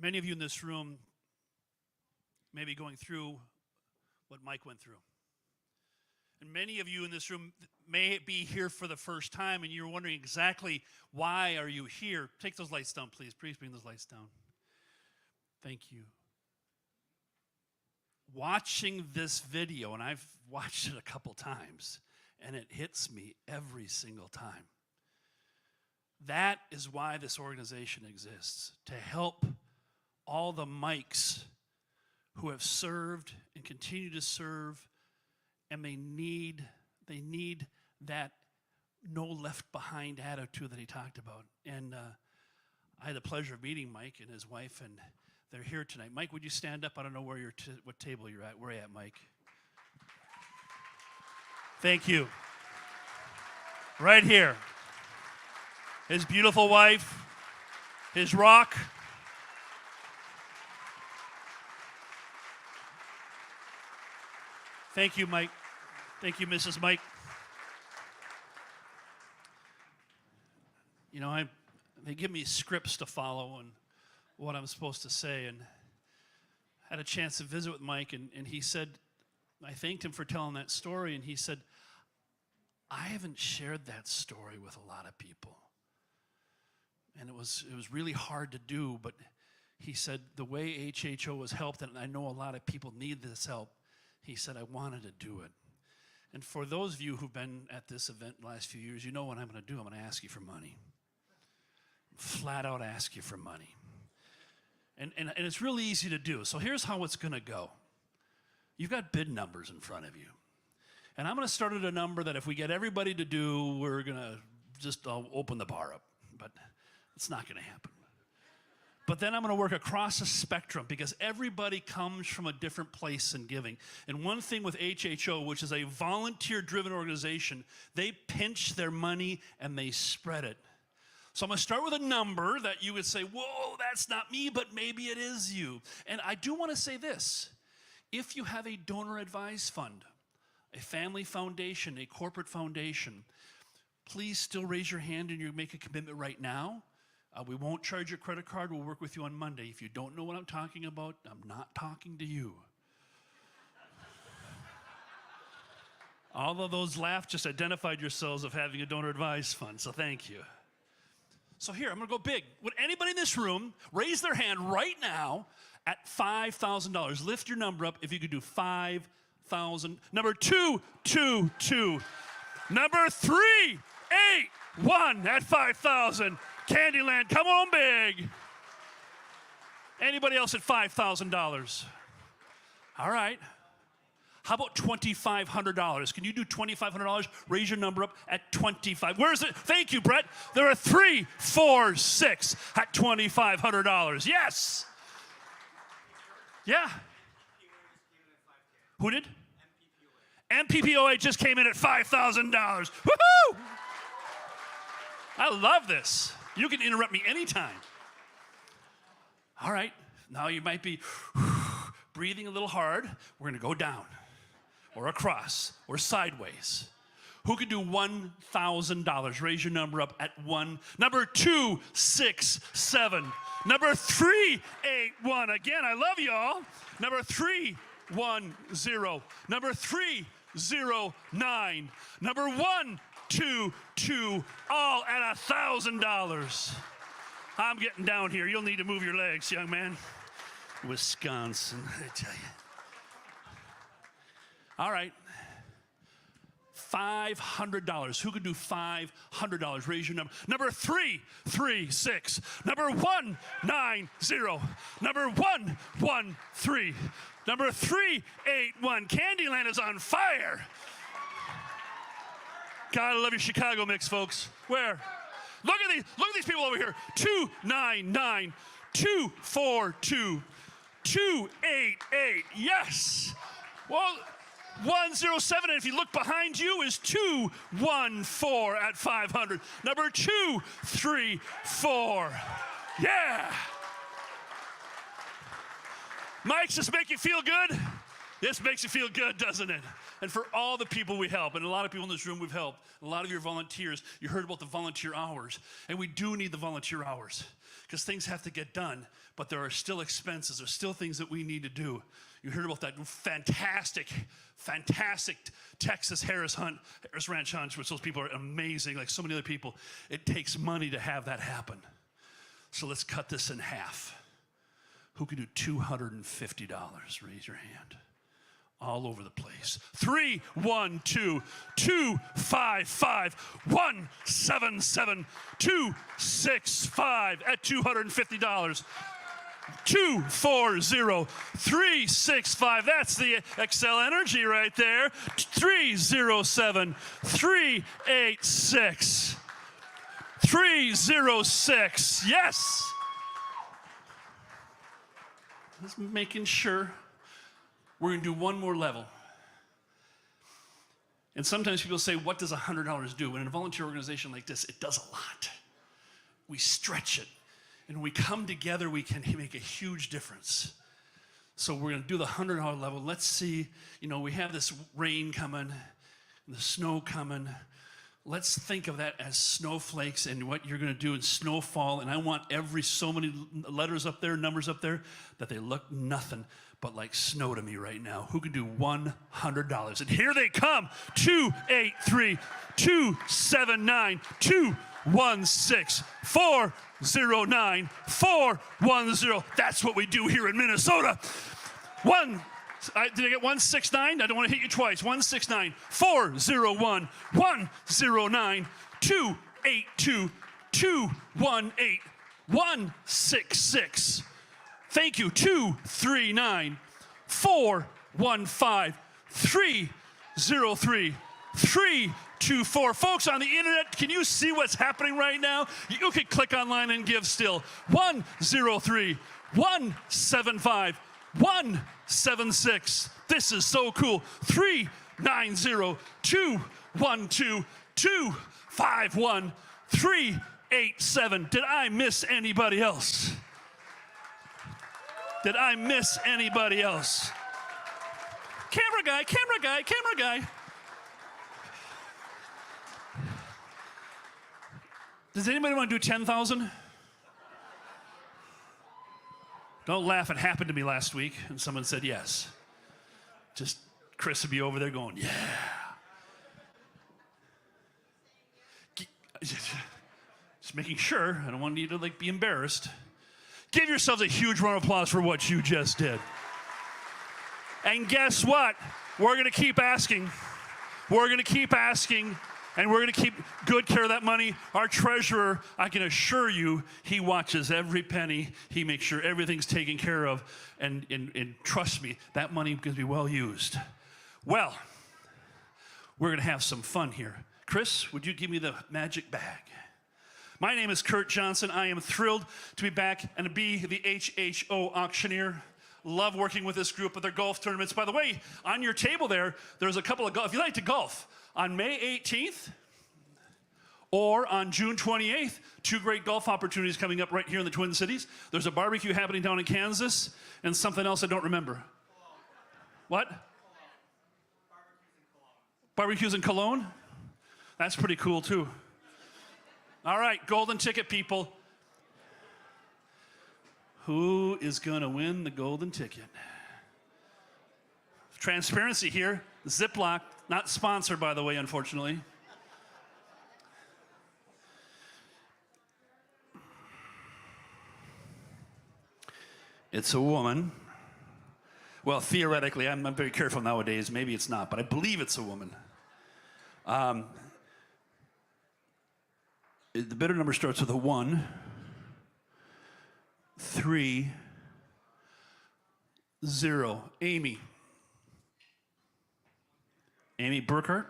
Many of you in this room may be going through what Mike went through. And many of you in this room may be here for the first time, and you're wondering exactly why are you here. Take those lights down, please. Please bring those lights down. Thank you. Watching this video, and I've watched it a couple times, and it hits me every single time. That is why this organization exists, to help all the Mikes who have served and continue to serve, and they need that no left behind attitude that he talked about. And I had the pleasure of meeting Mike and his wife, and they're here tonight. Mike, would you stand up? I don't know where what table you're at. Where are you at, Mike? Thank you. Right here. His beautiful wife, his rock. Thank you, Mike. Thank you, Mrs. Mike. They give me scripts to follow and what I'm supposed to say, and I had a chance to visit with Mike, and he said, I thanked him for telling that story, and he said, I haven't shared that story with a lot of people. And it was really hard to do, but he said, the way HHO was helped, and I know a lot of people need this help, he said, I wanted to do it. And for those of you who've been at this event the last few years, you know what I'm going to do. I'm going to ask you for money. Flat out ask you for money. And it's really easy to do. So here's how it's going to go. You've got bid numbers in front of you. And I'm going to start at a number that if we get everybody to do, we're going to just open the bar up. But it's not going to happen. But then I'm going to work across a spectrum, because everybody comes from a different place in giving. And one thing with HHO, which is a volunteer-driven organization, they pinch their money and they spread it. So I'm going to start with a number that you would say, whoa, that's not me, but maybe it is you. And I do want to say this. If you have a donor advised fund, a family foundation, a corporate foundation, please still raise your hand and you make a commitment right now. We won't charge your credit card. We'll work with you on Monday. If you don't know what I'm talking about, I'm not talking to you. All of those laughs just identified yourselves of having a donor advised fund, so thank you. So here, I'm going to go big. Would anybody in this room raise their hand right now at $5,000? Lift your number up if you could do 5,000. Number 222. Number 381 at 5,000. Candyland, come on big. Anybody else at $5,000? All right. How about $2,500? Can you do $2,500? Raise your number up at 25. Where is it? Thank you, Brett. There are 3, 4, 6 at $2,500. Yes. Yeah. Who did? MPPOA just came in at $5,000. Woohoo! I love this. You can interrupt me anytime. All right. Now you might be breathing a little hard. We're going to go down or across or sideways. Who could do $1,000? Raise your number up at 1. Number 267. Number 381. Again, I love y'all. Number 310. Number 309. Number 122. All at $1,000. I'm getting down here. You'll need to move your legs, young man. Wisconsin, I tell you. All right. $500. Who could do $500? Raise your number. Number 336. Number 190. Number 113. Number 381. Candyland is on fire. God, I love your Chicago mix, folks. Where? Look at these people over here. 299, 242, 288. Yes. Well, 107, and if you look behind you, is 214 at 500. Number 234. Yeah. Mike, does this make you feel good? This makes you feel good, doesn't it? And for all the people we help, and a lot of people in this room we've helped, a lot of your volunteers, you heard about the volunteer hours, and we do need the volunteer hours because things have to get done, but there are still expenses, there's still things that we need to do. You heard about that fantastic Texas Harris Ranch Hunt, which those people are amazing, like so many other people. It takes money to have that happen. So let's cut this in half. Who can do $250? Raise your hand. All over the place. 312 255 177 265 at $250. 240 365. That's the Excel energy right there. 307 386 306. Yes. Just making sure. We're going to do one more level. And sometimes people say, what does $100 do? And in a volunteer organization like this, it does a lot. We stretch it. And when we come together, we can make a huge difference. So we're going to do the $100 level. Let's see, we have this rain coming, and the snow coming. Let's think of that as snowflakes and what you're going to do in snowfall. And I want so many letters up there, numbers up there, that they look nothing but like snow to me right now. Who can do $100? And here they come. 283, 279, 216, 409, 410. That's what we do here in Minnesota. Did I get 169? I don't want to hit you twice. 169, 401, 109, 282, 218, 166. Thank you. 239, 415, 303, 324. Folks on the internet, can you see what's happening right now? You can click online and give still. 103, 175, 176. This is so cool. 390, 212, 251, 387. Did I miss anybody else? Did I miss anybody else? Camera guy. Does anybody want to do 10,000? Don't laugh, it happened to me last week, and someone said yes. Just Chris would be over there going, yeah. Just making sure, I don't want you to be embarrassed. Give yourselves a huge round of applause for what you just did. And guess what? We're going to keep asking. We're going to keep asking, and we're going to keep good care of that money. Our treasurer, I can assure you, he watches every penny. He makes sure everything's taken care of. And trust me, that money is going to be well used. Well, we're going to have some fun here. Chris, would you give me the magic bag? My name is Kurt Johnson. I am thrilled to be back and to be the HHO auctioneer. Love working with this group at their golf tournaments. By the way, on your table there's a couple of golf. If you like to golf, on May 18th or on June 28th, two great golf opportunities coming up right here in the Twin Cities. There's a barbecue happening down in Kansas and something else I don't remember. What? Barbecues in Cologne? That's pretty cool too. All right, golden ticket people. Who is going to win the golden ticket? Transparency here. Ziploc, not sponsored, by the way, unfortunately. It's a woman. Well, theoretically, I'm very careful nowadays. Maybe it's not, but I believe it's a woman. The bidder number starts with a 1, 3, 0. Amy. Amy Burkhart?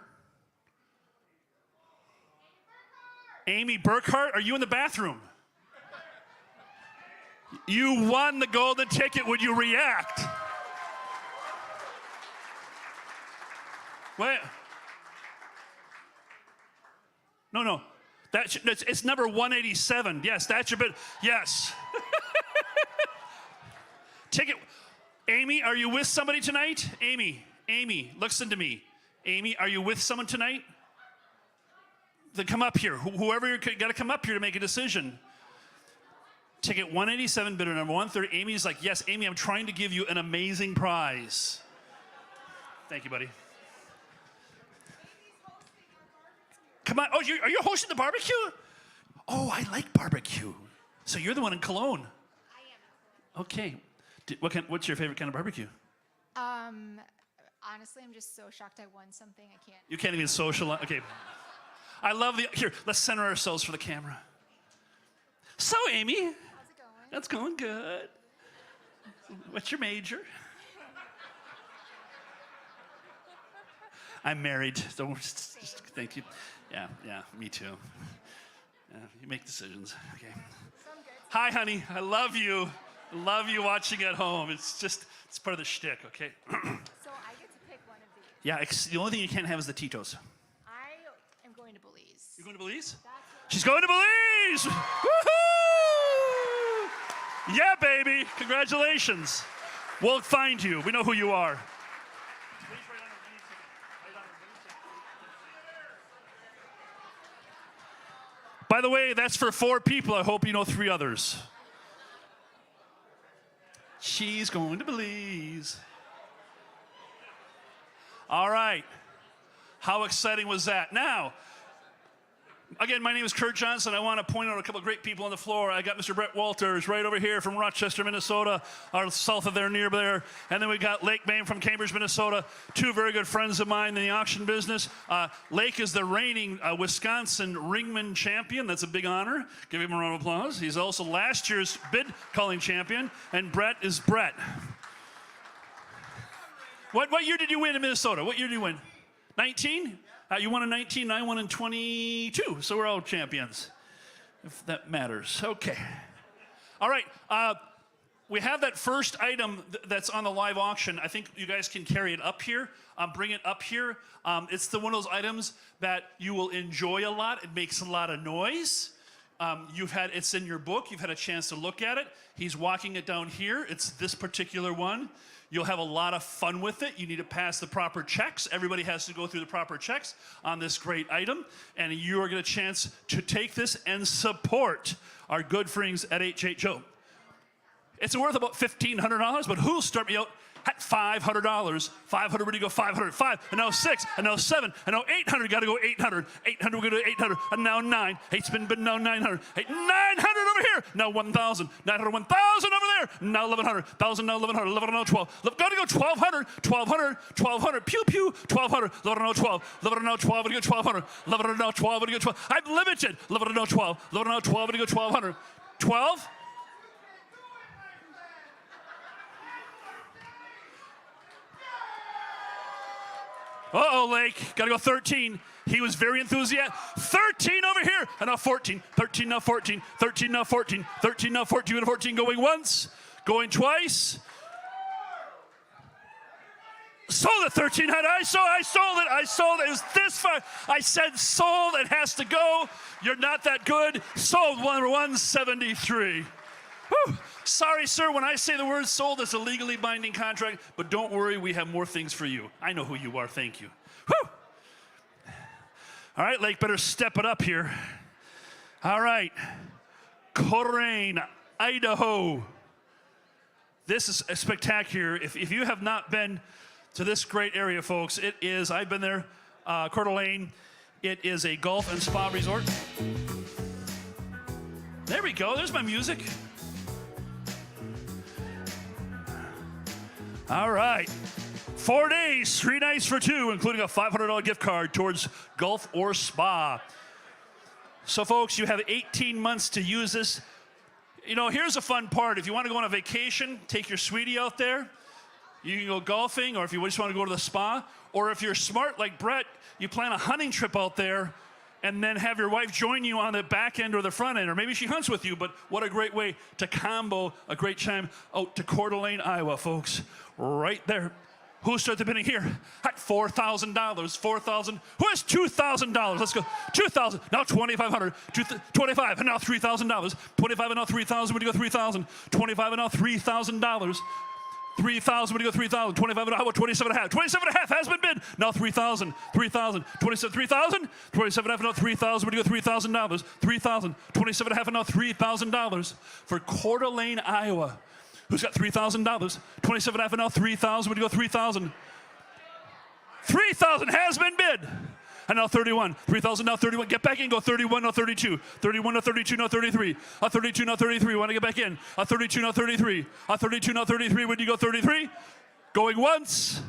Amy Burkhart, are you in the bathroom? You won the golden ticket. Would you react? Wait. No. It's number 187. Yes, that's your bid. Yes. Ticket. Amy, are you with somebody tonight? Amy, listen to me. Amy, are you with someone tonight? Then come up here. Whoever you're got to come up here to make a decision. Ticket 187, bidder number 130. Amy's like, yes, Amy, I'm trying to give you an amazing prize. Thank you, buddy. Come on. Oh, are you hosting the barbecue? Oh, I like barbecue. So you're the one in Cologne. I am. Okay. What's your favorite kind of barbecue? Honestly, I'm just so shocked I won something. I can't. You can't even socialize. Okay. I love here, let's center ourselves for the camera. So, Amy. How's it going? That's going good. What's your major? I'm married. Don't thank you. Yeah, me too. Yeah, you make decisions. Okay. Hi, honey. I love you. I love you watching at home. It's part of the shtick, okay? So I get to pick one of these. Yeah, the only thing you can't have is the Tito's. I am going to Belize. You're going to Belize? She's going to Belize! Woohoo! Yeah, baby. Congratulations. We'll find you. We know who you are. By the way, that's for 4 people. I hope you know 3 others. She's going to Belize. All right. How exciting was that? Now, again, my name is Kurt Johnson. I want to point out a couple of great people on the floor. I got Mr. Brett Walters right over here from Rochester, Minnesota, or south of there, near there. And then we got Lake Bain from Cambridge, Minnesota, 2 very good friends of mine in the auction business. Lake is the reigning Wisconsin Ringman champion. That's a big honor. Give him a round of applause. He's also last year's bid calling champion. And Brett is Brett. What year did you win in Minnesota? What year did you win? 19? You won in 19, I won in 22, so we're all champions, if that matters. Okay. All right, we have that first item that's on the live auction. I think you guys can carry it up here, bring it up here. It's one of those items that you will enjoy a lot. It makes a lot of noise. It's in your book. You've had a chance to look at it. He's walking it down here. It's this particular one. You'll have a lot of fun with it. You need to pass the proper checks. Everybody has to go through the proper checks on this great item. And you are going to get a chance to take this and support our good friends at HHO. It's worth about $1,500, but who'll start me out at $500? 500, where do you go? 500, 5, and now 6, and now 7, and now 800. Got to go 800. 800, we go to 800, and now 9. 8's been now 900. 900 over here. Now 1,000. 900, 1,000 over there. Now 1,100. 1,000, now 1,100. 1,100, now 12. Got to go 1,200. 1,200. 1,200. Pew, pew. 1,200. 1,100, now 12. 1,100, now 12. And you go 1,200. 1,100, now 12. And you go 12. I'm limited. 1,100, now 12. 1,100, now 12. And you go 1,200. 12. Uh-oh, Lake. Got to go 13. He was very enthusiastic. 13 over here. And now 14. 13, now 14. 13, now 14. 13, now 14. And 14 going once. Going twice. Sold it. 1,300. I sold it. I sold it. It was this far. I said sold. It has to go. You're not that good. Sold. 173. Whew. Sorry, sir, when I say the word sold, it's a legally binding contract, but don't worry, we have more things for you. I know who you are, thank you. Whew. All right, Lake, better step it up here. All right, Coleraine, Idaho. This is spectacular. If you have not been to this great area, folks, it is, I've been there, Coeur d'Alene. It is a golf and spa resort. There we go, there's my music. All right, 4 days, 3 nights for 2, including a $500 gift card towards golf or spa. So, folks, you have 18 months to use this. You know, here's a fun part. If you want to go on a vacation, take your sweetie out there. You can go golfing, or if you just want to go to the spa, or if you're smart like Brett, you plan a hunting trip out there and then have your wife join you on the back end or the front end, or maybe she hunts with you, but what a great way to combo a great time out to Coeur d'Alene, Iowa, folks. Right there. Who started the bidding here? At $4,000, 4,000. Who has $2,000? Let's go. 2,000. Now 2,500. 25, and now $3,000. 25, and now 3,000. Would you go 3,000? 25, and now $3,000. 3,000, would you go 3,000? 25, and how about 27 and a half? 27 and a half has been bid. Now 3,000, 3,000, 27, 3,000, 27 and a half, and now 3,000, would you go $3,000? 3,000, 27 and a half, and now $3,000 for Coeur d'Alene, Iowa. Who's got $3,000? 27 and a half, and now 3,000, would you go 3,000? 3,000 has been bid. And now 31. 3,000, now 31. Get back in, go 31, now 32. 31, now 32, now 33. A 32, now 33. Want to get back in. A 32, now 33. A 32, now 33. When you go 33? Going once.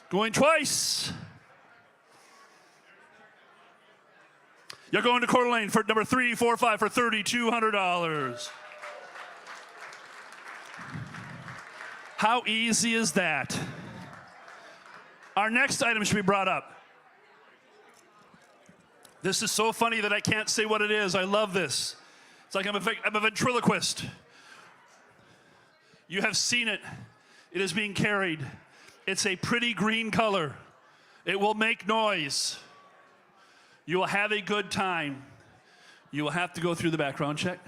Going twice. You're going to Coeur d'Alene for number 3, 4, 5 for $3,200. How easy is that? Our next item should be brought up. This is so funny that I can't say what it is. I love this. It's like I'm a ventriloquist. You have seen it. It is being carried. It's a pretty green color. It will make noise. You will have a good time. You will have to go through the background check.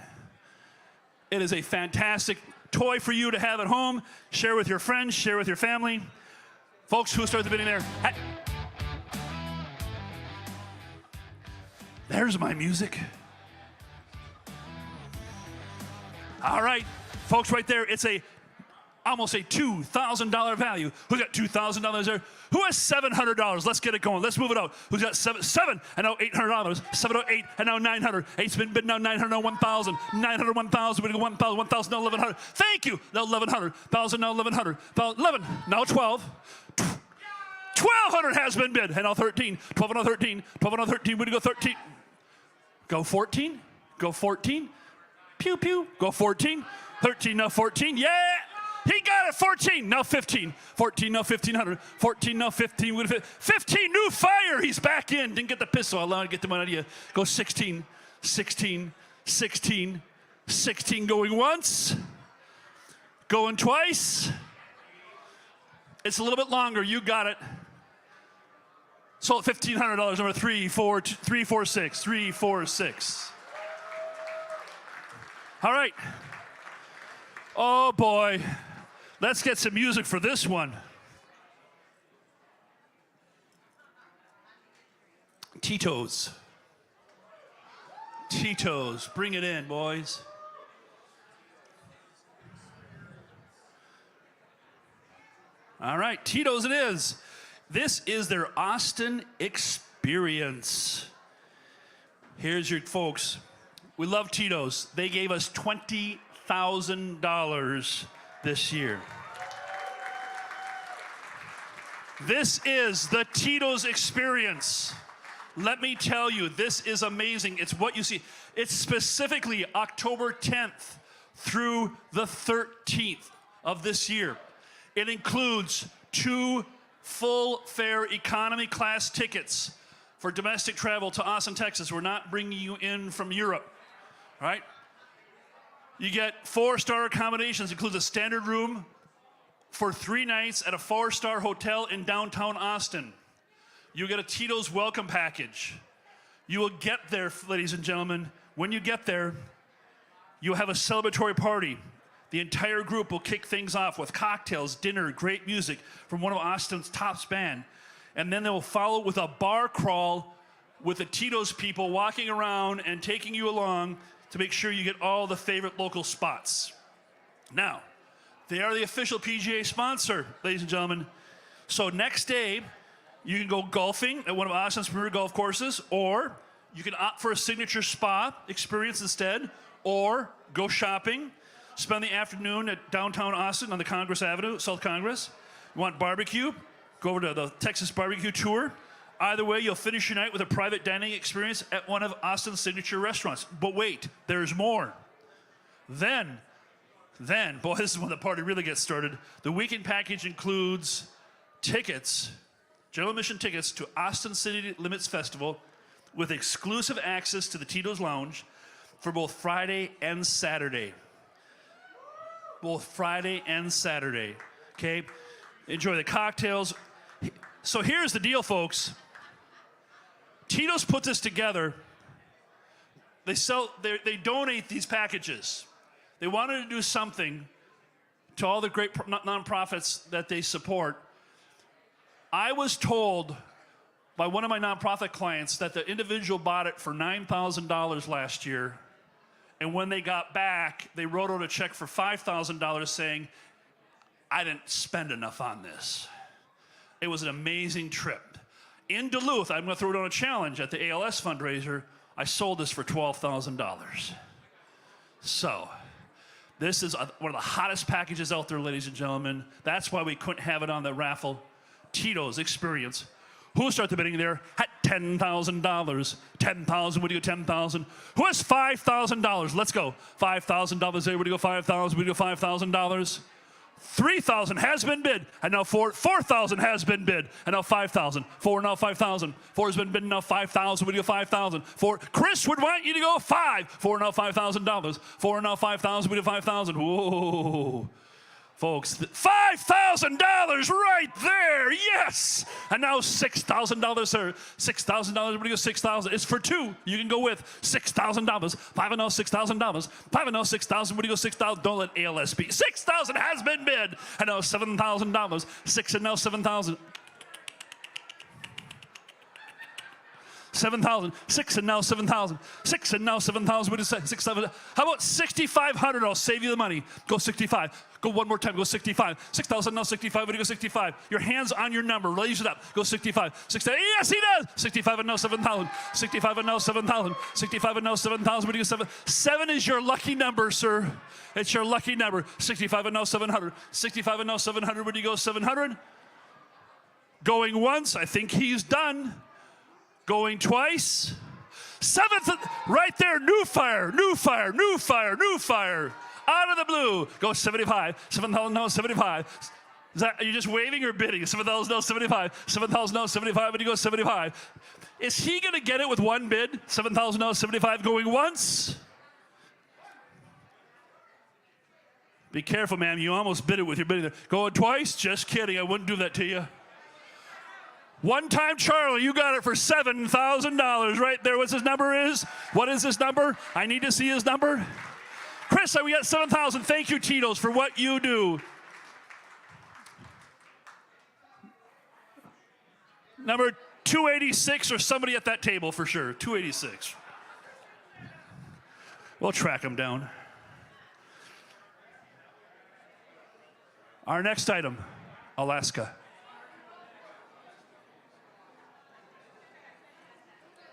It is a fantastic toy for you to have at home. Share with your friends. Share with your family. Folks, who started the bidding there? There's my music. All right, folks, right there, it's almost a $2,000 value. Who's got $2,000 there? Who has $700? Let's get it going. Let's move it out. Who's got seven and now $800? 708 and now 900. 8's been bid now 900, now 1,000. 900, 1,000. We go 1,000, 1,000, now 1,100. Thank you. Now 1,100. 1,000, now 1,100. 11, now 12. 1,200 has been bid. And now 13. 12 and now 13. 12 and now 13. We go 13. Go 14. Go 14. Pew, pew. Go 14. 13, now 14. Yeah. He got it. 14, now 15. 14, now 1,500. 14, now 15. 15, new fire. He's back in. Didn't get the pistol. Allowed to get the one idea. Go 16, 16, 16, 16. Going once. Going twice. It's a little bit longer. You got it. Sold $1,500. Number 346. 346. All right. Oh boy. Let's get some music for this one. Tito's. Tito's. Bring it in, boys. All right, Tito's it is. This is their Austin experience. Here's your folks. We love Tito's. They gave us $20,000 this year. This is the Tito's experience. Let me tell you, this is amazing. It's what you see. It's specifically October 10th through the 13th of this year. It includes 2 full fare economy class tickets for domestic travel to Austin, Texas. We're not bringing you in from Europe, all right? You get 4-star accommodations, includes a standard room for 3 nights at a 4-star hotel in downtown Austin. You get a Tito's welcome package. You will get there, ladies and gentlemen. When you get there, you'll have a celebratory party. The entire group will kick things off with cocktails, dinner, great music from one of Austin's top band. And then they will follow with a bar crawl with the Tito's people walking around and taking you along to make sure you get all the favorite local spots. Now, they are the official PGA sponsor, ladies and gentlemen. So next day, you can go golfing at one of Austin's premier golf courses, or you can opt for a signature spa experience instead, or go shopping. Spend the afternoon at downtown Austin on the Congress Avenue, South Congress. You want barbecue? Go over to the Texas Barbecue Tour. Either way, you'll finish your night with a private dining experience at one of Austin's signature restaurants. But wait, there's more. Then, boy, this is when the party really gets started. The weekend package includes tickets, general admission tickets to Austin City Limits Festival with exclusive access to the Tito's Lounge for both Friday and Saturday. Both Friday and Saturday, okay? Enjoy the cocktails. So here's the deal, folks. Tito's put this together. They donate these packages. They wanted to do something to all the great nonprofits that they support. I was told by one of my nonprofit clients that the individual bought it for $9,000 last year. And when they got back, they wrote out a check for $5,000 saying, I didn't spend enough on this. It was an amazing trip. In Duluth, I'm going to throw down a challenge at the ALS fundraiser. I sold this for $12,000. So, this is one of the hottest packages out there, ladies and gentlemen. That's why we couldn't have it on the raffle. Tito's Experience. Who will start the bidding there? At $10,000. $10,000, would you go $10,000? Who has $5,000? Let's go. $5,000 there, would you go $5,000? Would you go $5,000? $3,000 has been bid, and now $4,000 has been bid, and now $5,000. $4 now $5,000. $4 has been bid, now $5,000. Would you go $5,000? Chris would want you to go $5. $4 now $5,000. $4 now $5,000. Would you go $5,000? Whoa. Folks, $5,000 right there, yes! And now $6,000, sir. $6,000, would you go $6,000? It's for two. You can go with $6,000. $5 and now $6,000. $5 and now $6,000, would you go $6,000? Don't let ALS be. $6,000 has been bid, and now $7,000. $6 and now $7,000. $7,000, $6 and now $7,000, $6 and now $7,000. What is that? $6,000. How about $6,500? I'll save you the money. Go 65. Go one more time. Go 65. $6,000 now 65. What do you go 65? Your hands on your number. Raise it up. Go 65. 65. Yes, he does. 65 and now 7,000. 65 and now 7,000. 65 and now 7,000. What do you go 7? 7 is your lucky number, sir. It's your lucky number. 65 and now 700. 65 and now 700. Where do you go 700? Going once. I think he's done. Going twice. 7th, right there, new fire, new fire, new fire, new fire. Out of the blue. Go 75. 7,000 now 75. Are you just waving or bidding? 7,000 now 75. 7,000 now 75. When you go 75. Is he going to get it with one bid? 7,000 now 75 going once. Be careful, ma'am. You almost bid it with your bidding there. Going twice? Just kidding. I wouldn't do that to you. One time, Charlie, you got it for $7,000 right there. What's his number is? What is his number? I need to see his number. Chris, we got 7,000. Thank you, Tito's, for what you do. Number 286 or somebody at that table for sure. 286. We'll track him down. Our next item, Alaska.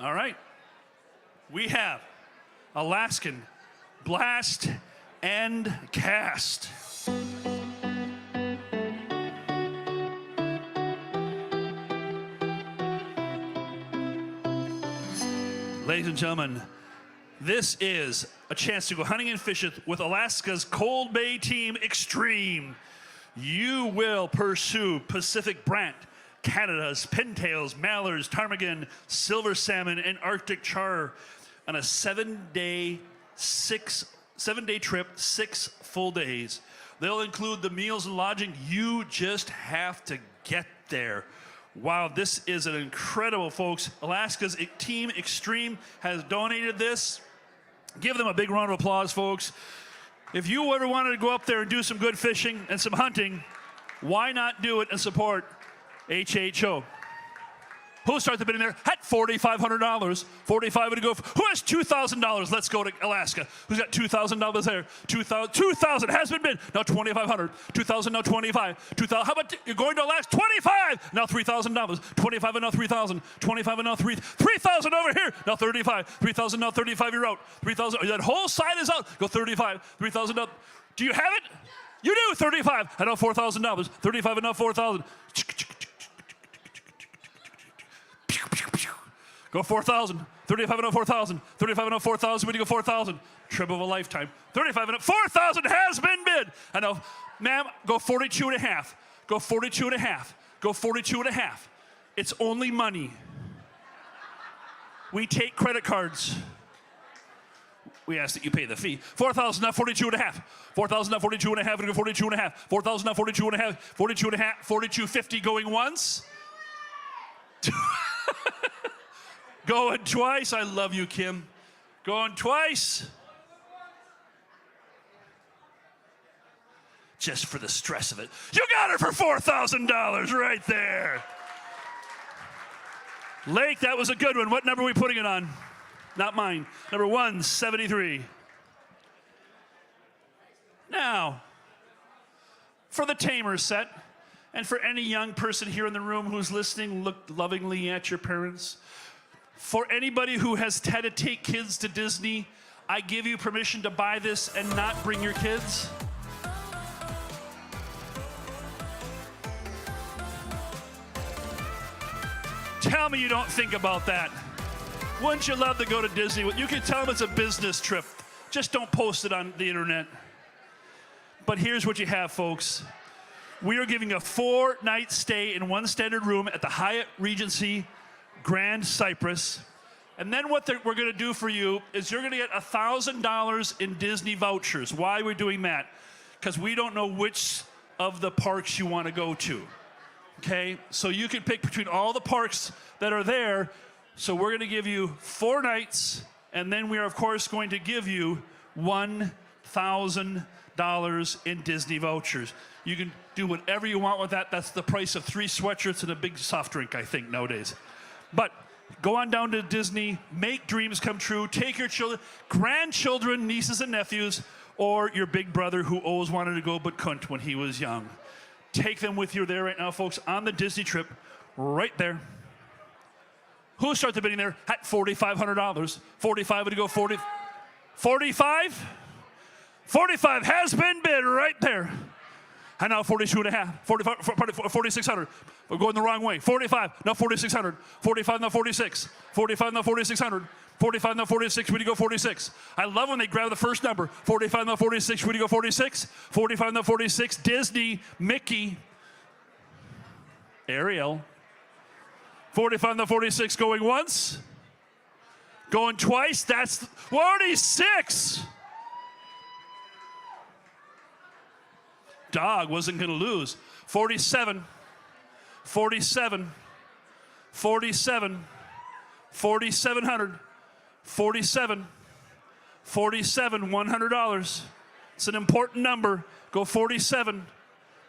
All right. We have Alaskan Blast and Cast. Ladies and gentlemen, this is a chance to go hunting and fishing with Alaska's Cold Bay Team Extreme. You will pursue Pacific Brant, Canada's pintails, mallards, ptarmigan, silver salmon, and Arctic char on a 7-day trip, 6 full days. They'll include the meals and lodging. You just have to get there. Wow, this is an incredible, folks. Alaska's Team Extreme has donated this. Give them a big round of applause, folks. If you ever wanted to go up there and do some good fishing and some hunting, why not do it and support HHO? Who'll start the bidding there? At $4,500. 45 would go. Who has $2,000? Let's go to Alaska. Who's got $2,000 there? 2,000 has been bid. Now 2,500. 2,000 now 25. 2,000. How about you're going to Alaska? 25. Now $3,000. 25 and now 3,000. 25 and now 3,000 over here. Now 35. 3,000 now 35. You're out. 3,000. That whole side is out. Go 35. 3,000 up. Do you have it? You do, 35. I know $4,000. 35 enough, 4,000. Go 4,000. 35 enough, 4,000. 35 enough, 4,000. When you go 4,000. Trip of a lifetime. 35 enough, 4,000 has been bid. I know, ma'am, go 42 and a half. Go 42 and a half. Go 42 and a half. It's only money. We take credit cards. We ask that you pay the fee. 4,000, not 42 and a half. 4,000, not 42 and a half. And go 42 and a half. 4,000, not 42 and a half. 42 and a half. 42.50 going once. Going twice. I love you, Kim. Going twice. Just for the stress of it. You got it for $4,000 right there. Lake, that was a good one. What number are we putting it on? Not mine. Number 173. Now, for the tamer set, and for any young person here in the room who's listening, look lovingly at your parents. For anybody who has had to take kids to Disney, I give you permission to buy this and not bring your kids. Tell me you don't think about that. Wouldn't you love to go to Disney? You can tell them it's a business trip. Just don't post it on the internet. But here's what you have, folks. We are giving a 4-night stay in one standard room at the Hyatt Regency Grand Cypress. And then what we're going to do for you is you're going to get $1,000 in Disney vouchers. Why are we doing that? Because we don't know which of the parks you want to go to. Okay, so you can pick between all the parks that are there. So we're going to give you 4 nights, and then we are, of course, going to give you $1,000 in Disney vouchers. You can do whatever you want with that. That's the price of 3 sweatshirts and a big soft drink, I think, nowadays. But go on down to Disney, make dreams come true, take your children, grandchildren, nieces and nephews, or your big brother who always wanted to go but couldn't when he was young. Take them with you there right now, folks, on the Disney trip, right there. Who started the bidding there? At $4,500. 45 would go 40. 45? 45 has been bid right there. And now 42 and a half. 4,600. We're going the wrong way. 45, now 4,600. 45, now 46. 45, now 4,600. 45, now 46, would you go 46? I love when they grab the first number. 45, now 46, would you go 46? 45, now 46, Disney, Mickey, Ariel. 45, now 46, going once. Going twice, that's 46. Dog wasn't going to lose. 47, 47, 47, 4,700. 47, 47, $100. It's an important number. Go 47.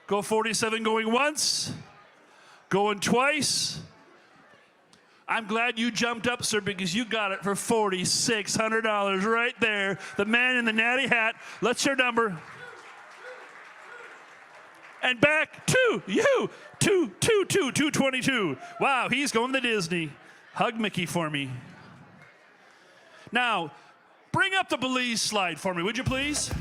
Go 47 going once. Going twice. I'm glad you jumped up, sir, because you got it for $4,600 right there. The man in the natty hat. Let's your number. And back to you. 222. Wow, he's going to Disney. Hug Mickey for me. Now, bring up the Belize slide for me, would you please?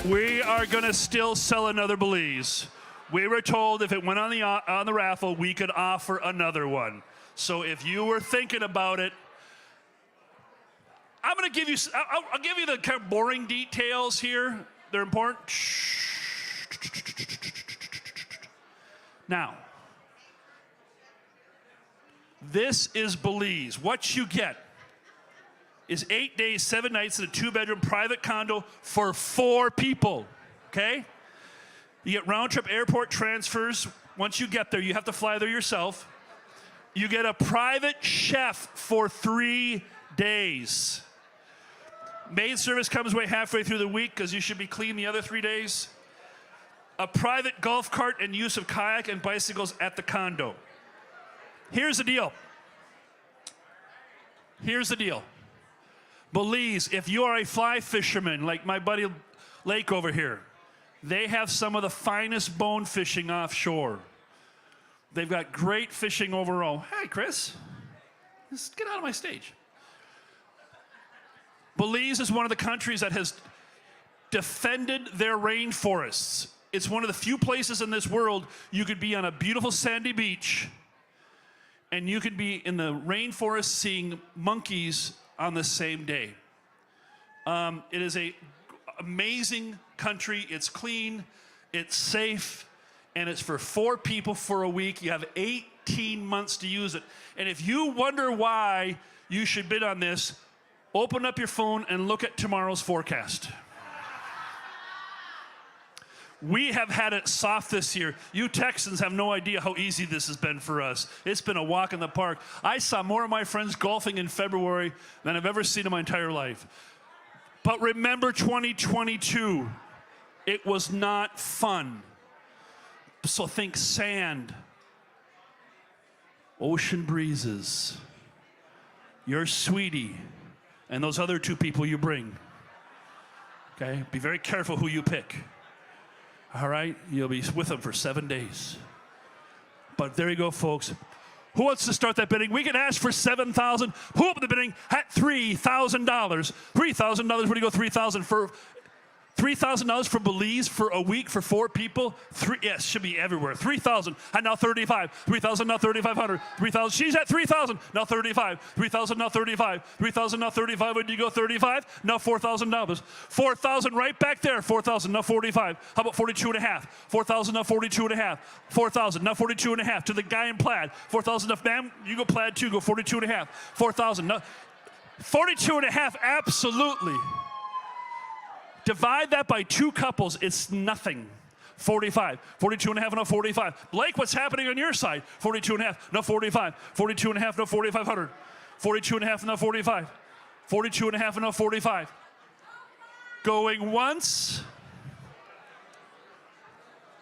We are going to still sell another Belize. We were told if it went on the raffle, we could offer another one. So if you were thinking about it, I'm going to give you, I'll give you the kind of boring details here. They're important. Now, this is Belize. What you get is 8 days, 7 nights in a 2-bedroom private condo for 4 people, okay? You get round-trip airport transfers. Once you get there, you have to fly there yourself. You get a private chef for 3 days. Maid service comes away halfway through the week because you should be clean the other 3 days. A private golf cart and use of kayak and bicycles at the condo. Here's the deal. Here's the deal. Belize, if you are a fly fisherman like my buddy Lake over here, they have some of the finest bone fishing offshore. They've got great fishing overall. Hey, Chris. Just get out of my stage. Belize is one of the countries that has defended their rainforests. It's one of the few places in this world you could be on a beautiful sandy beach and you could be in the rainforest seeing monkeys on the same day. It is an amazing country. It's clean, it's safe, and it's for 4 people for a week. You have 18 months to use it. And if you wonder why you should bid on this, open up your phone and look at tomorrow's forecast. We have had it soft this year. You Texans have no idea how easy this has been for us. It's been a walk in the park. I saw more of my friends golfing in February than I've ever seen in my entire life. But remember 2022, it was not fun. So think sand, ocean breezes, your sweetie, and those other 2 people you bring. Okay, be very careful who you pick. All right, you'll be with them for 7 days. But there you go, folks. Who wants to start that bidding? We can ask for $7,000. Who opened the bidding at $3,000? $3,000. Where do you go? $3,000 for $3,000 for Belize for a week for 4 people. Yes, should be everywhere. $3,000 and now $35,000. $3,000 now $3,500. $3,000. She's at $3,000 now $35,000. $3,000 now $35,000. $3,000 now $35,000. When do you go? $35,000 now $4,000. $4,000 right back there. $4,000 now $45,000. How about $42,500? $4,000 now $42,500. $4,000 now $42,500 to the guy in plaid. $4,000 now, ma'am, you go plaid too. Go $42,500. $4,000 now $42,500. Absolutely. Divide that by 2 couples, it's nothing. 45, 42.5, no 45. Blake, what's happening on your side? 42.5, no 45. 42.5, no 4,500. 42.5, no 45. 42.5, no 45. Going once.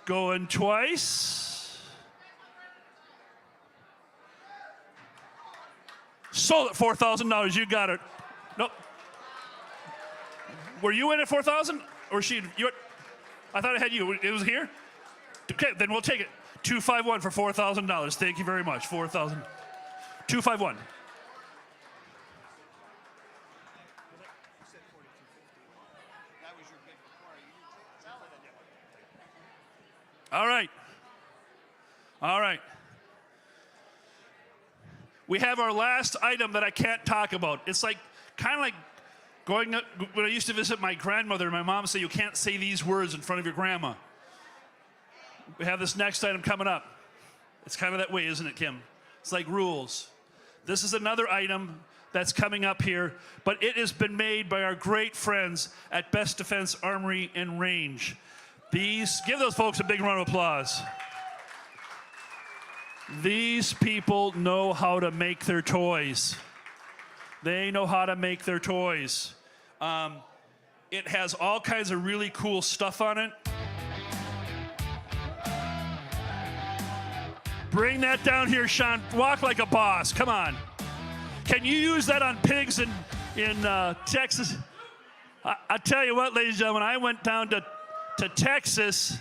Going twice. Sold at $4,000. You got it. Nope. Were you in at 4,000? Or she? You? I thought I had you. It was here? Okay, then we'll take it. 251 for $4,000. Thank you very much. 4,000. 251. All right. All right. We have our last item that I can't talk about. It's like kind of like going up, when I used to visit my grandmother, my mom said, you can't say these words in front of your grandma. We have this next item coming up. It's kind of that way, isn't it, Kim? It's like rules. This is another item that's coming up here, but it has been made by our great friends at Best Defense Armory and Range. Give those folks a big round of applause. These people know how to make their toys. They know how to make their toys. It has all kinds of really cool stuff on it. Bring that down here, Sean. Walk like a boss. Come on. Can you use that on pigs in Texas? I tell you what, ladies and gentlemen, I went down to Texas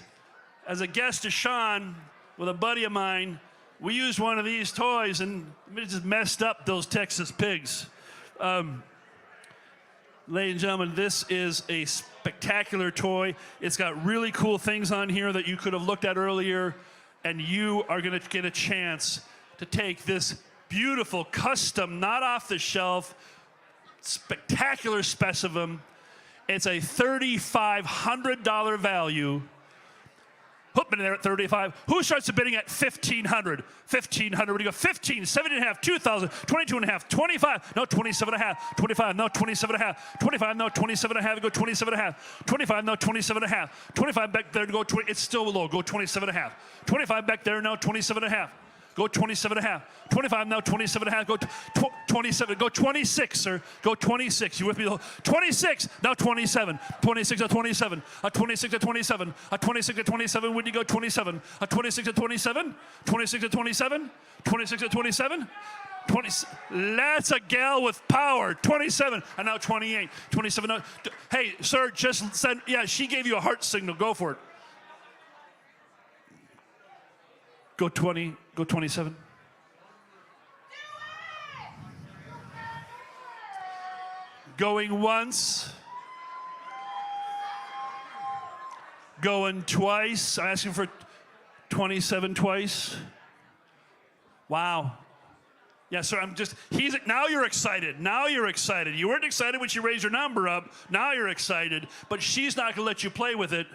as a guest to Sean with a buddy of mine. We used one of these toys and it just messed up those Texas pigs. Ladies and gentlemen, this is a spectacular toy. It's got really cool things on here that you could have looked at earlier, and you are going to get a chance to take this beautiful, custom, not off the shelf, spectacular specimen. It's a $3,500 value. Put me there at 35. Who starts the bidding at 1,500? 1,500. Where do you go? 15, 17.5, 2,000, 22.5, 25. No, 27.5. 25. No, 27.5. 25. No, 27.5. Go 27.5. 25. No, 27.5. 25 back there to go 20. It's still low. Go 27.5. 25 back there. No, 27.5. Go 27.5. 25 now, 27.5. Go 27. Go 26, sir. Go 26. You with me? 26. Now 27. 26 to 27. A 26 to 27. A 26 to 27. When do you go 27? A 26 to 27. 26 to 27. 26 to 27. 20. That's a gal with power. 27. And now 28. 27. Now, hey, sir, just said, yeah, she gave you a heart signal. Go for it. Go 20, go 27. Going once. Going twice. I'm asking for 27 twice. Wow. Yeah, sir, now you're excited. Now you're excited. You weren't excited when she raised her number up. Now you're excited, but she's not going to let you play with it.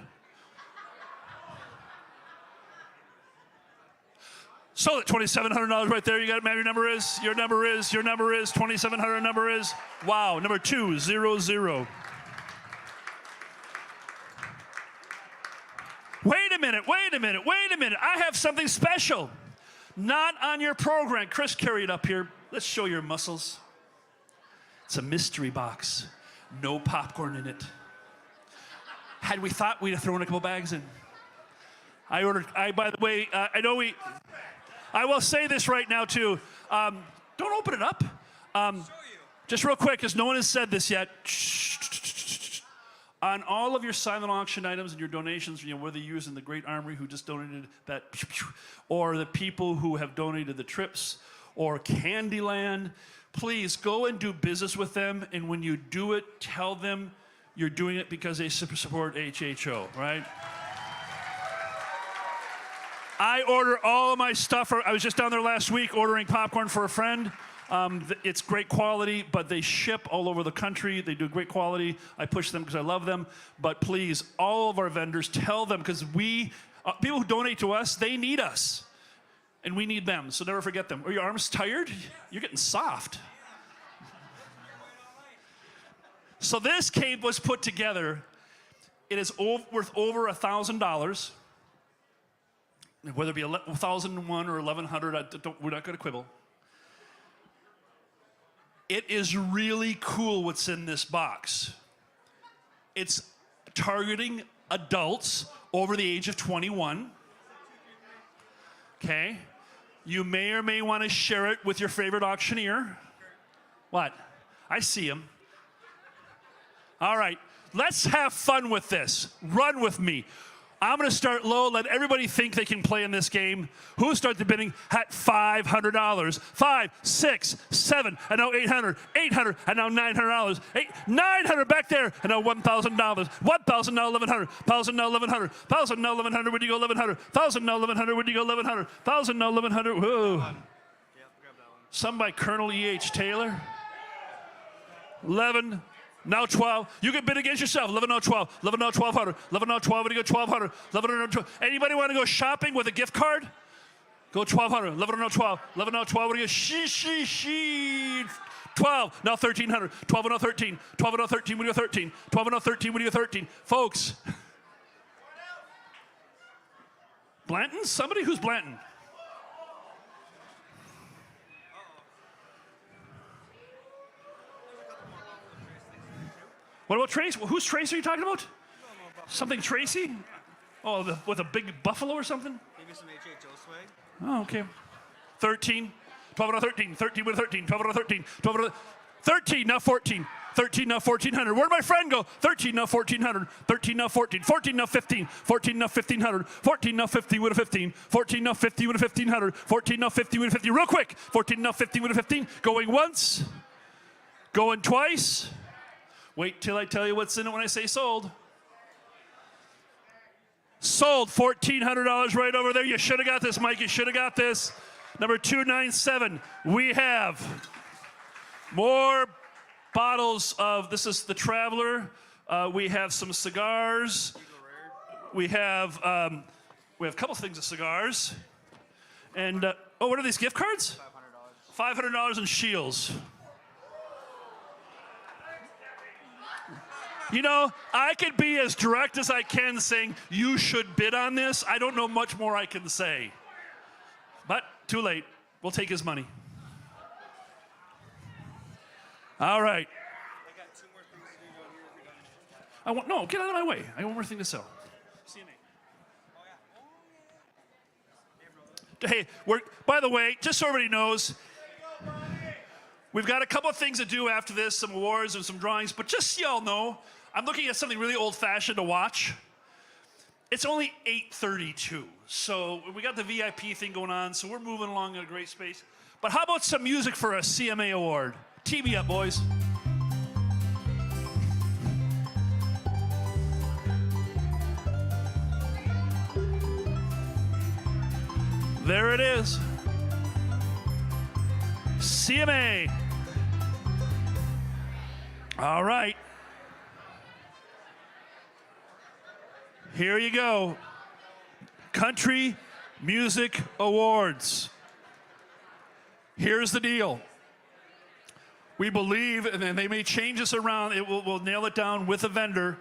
So that $2,700 right there, you got it, ma'am. Your number is $2,700 number is. Wow, number 200. Wait a minute. I have something special. Not on your program. Chris, carry it up here. Let's show your muscles. It's a mystery box. No popcorn in it. Had we thought we'd have thrown a couple bags in. By the way, I will say this right now too. Don't open it up. Just real quick, because no one has said this yet. On all of your silent auction items and your donations, whether you're using the Great Armory who just donated that, or the people who have donated the trips, or Candyland, please go and do business with them. And when you do it, tell them you're doing it because they support HHO, right? I order all of my stuff. I was just down there last week ordering popcorn for a friend. It's great quality, but they ship all over the country. They do great quality. I push them because I love them. But please, all of our vendors, tell them, because people who donate to us, they need us. And we need them, so never forget them. Are your arms tired? You're getting soft. So this cave was put together. It is worth over $1,000. Whether it be 1,001 or 1,100, we're not going to quibble. It is really cool what's in this box. It's targeting adults over the age of 21. Okay? You may or may want to share it with your favorite auctioneer. What? I see him. All right. Let's have fun with this. Run with me. I'm going to start low, let everybody think they can play in this game. Who starts the bidding at $500? 5, 6, 7, and now 800, 800, and now $900. 900 back there, and now $1,000. 1,000 now 1,100. 1,000 now 1,100. 1,000 now 1,100. Where do you go 1,100? 1,000 now 1,100. Where do you go 1,100? 1,000 now 1,100. Whoa. Some by Colonel E.H. Taylor. 11. Now 12. You can bid against yourself. 11 now 12. 11 now 1,200. 11 now 12. What do you go 1,200? 11 now 12. Anybody want to go shopping with a gift card? Go 1,200. 11 now 12. 11 now 12. What do you go? 12. Now 1,300. 12 now 13. 12 now 13. What do you go 13? 12 now 13. What do you go 13? Folks. Blanton? Somebody who's Blanton? What about Trace? Whose Trace are you talking about? Something Tracy? Oh, with a big buffalo or something? Maybe some HHO swag. Oh, okay. 13. 12 out of 13. 13 with 13. 12 out of 13. 12 out of 13, now 14. 13 now 1,400. Where'd my friend go? 13 now 1,400. 13 now 14. 14 now 15. 14 now 1,500. 14 now 50 with a 15. 14 now 50 with a 1,500. 14 now 50 with a 50. Real quick. 14 now 50 with a 15. Going once. Going twice. Wait till I tell you what's in it when I say sold. Sold, $1,400 right over there. You should have got this, Mike. You should have got this. Number 297, we have more bottles of, this is the Traveler. We have some cigars. We have a couple things of cigars. And, what are these, gift cards? $500 in Shields. You know, I could be as direct as I can saying, you should bid on this. I don't know much more I can say. But too late. We'll take his money. All right. I got 2 more things to do down here. No, get out of my way. I got one more thing to sell. CNA. Hey, by the way, just so everybody knows, we've got a couple of things to do after this, some awards and some drawings, but just so y'all know, I'm looking at something really old-fashioned to watch. It's only 8:32, so we got the VIP thing going on, so we're moving along at a great space. But how about some music for a CMA award? Tee me up, boys. There it is. CMA. All right. Here you go. Country Music Awards. Here's the deal. We believe, and they may change this around, we'll nail it down with a vendor.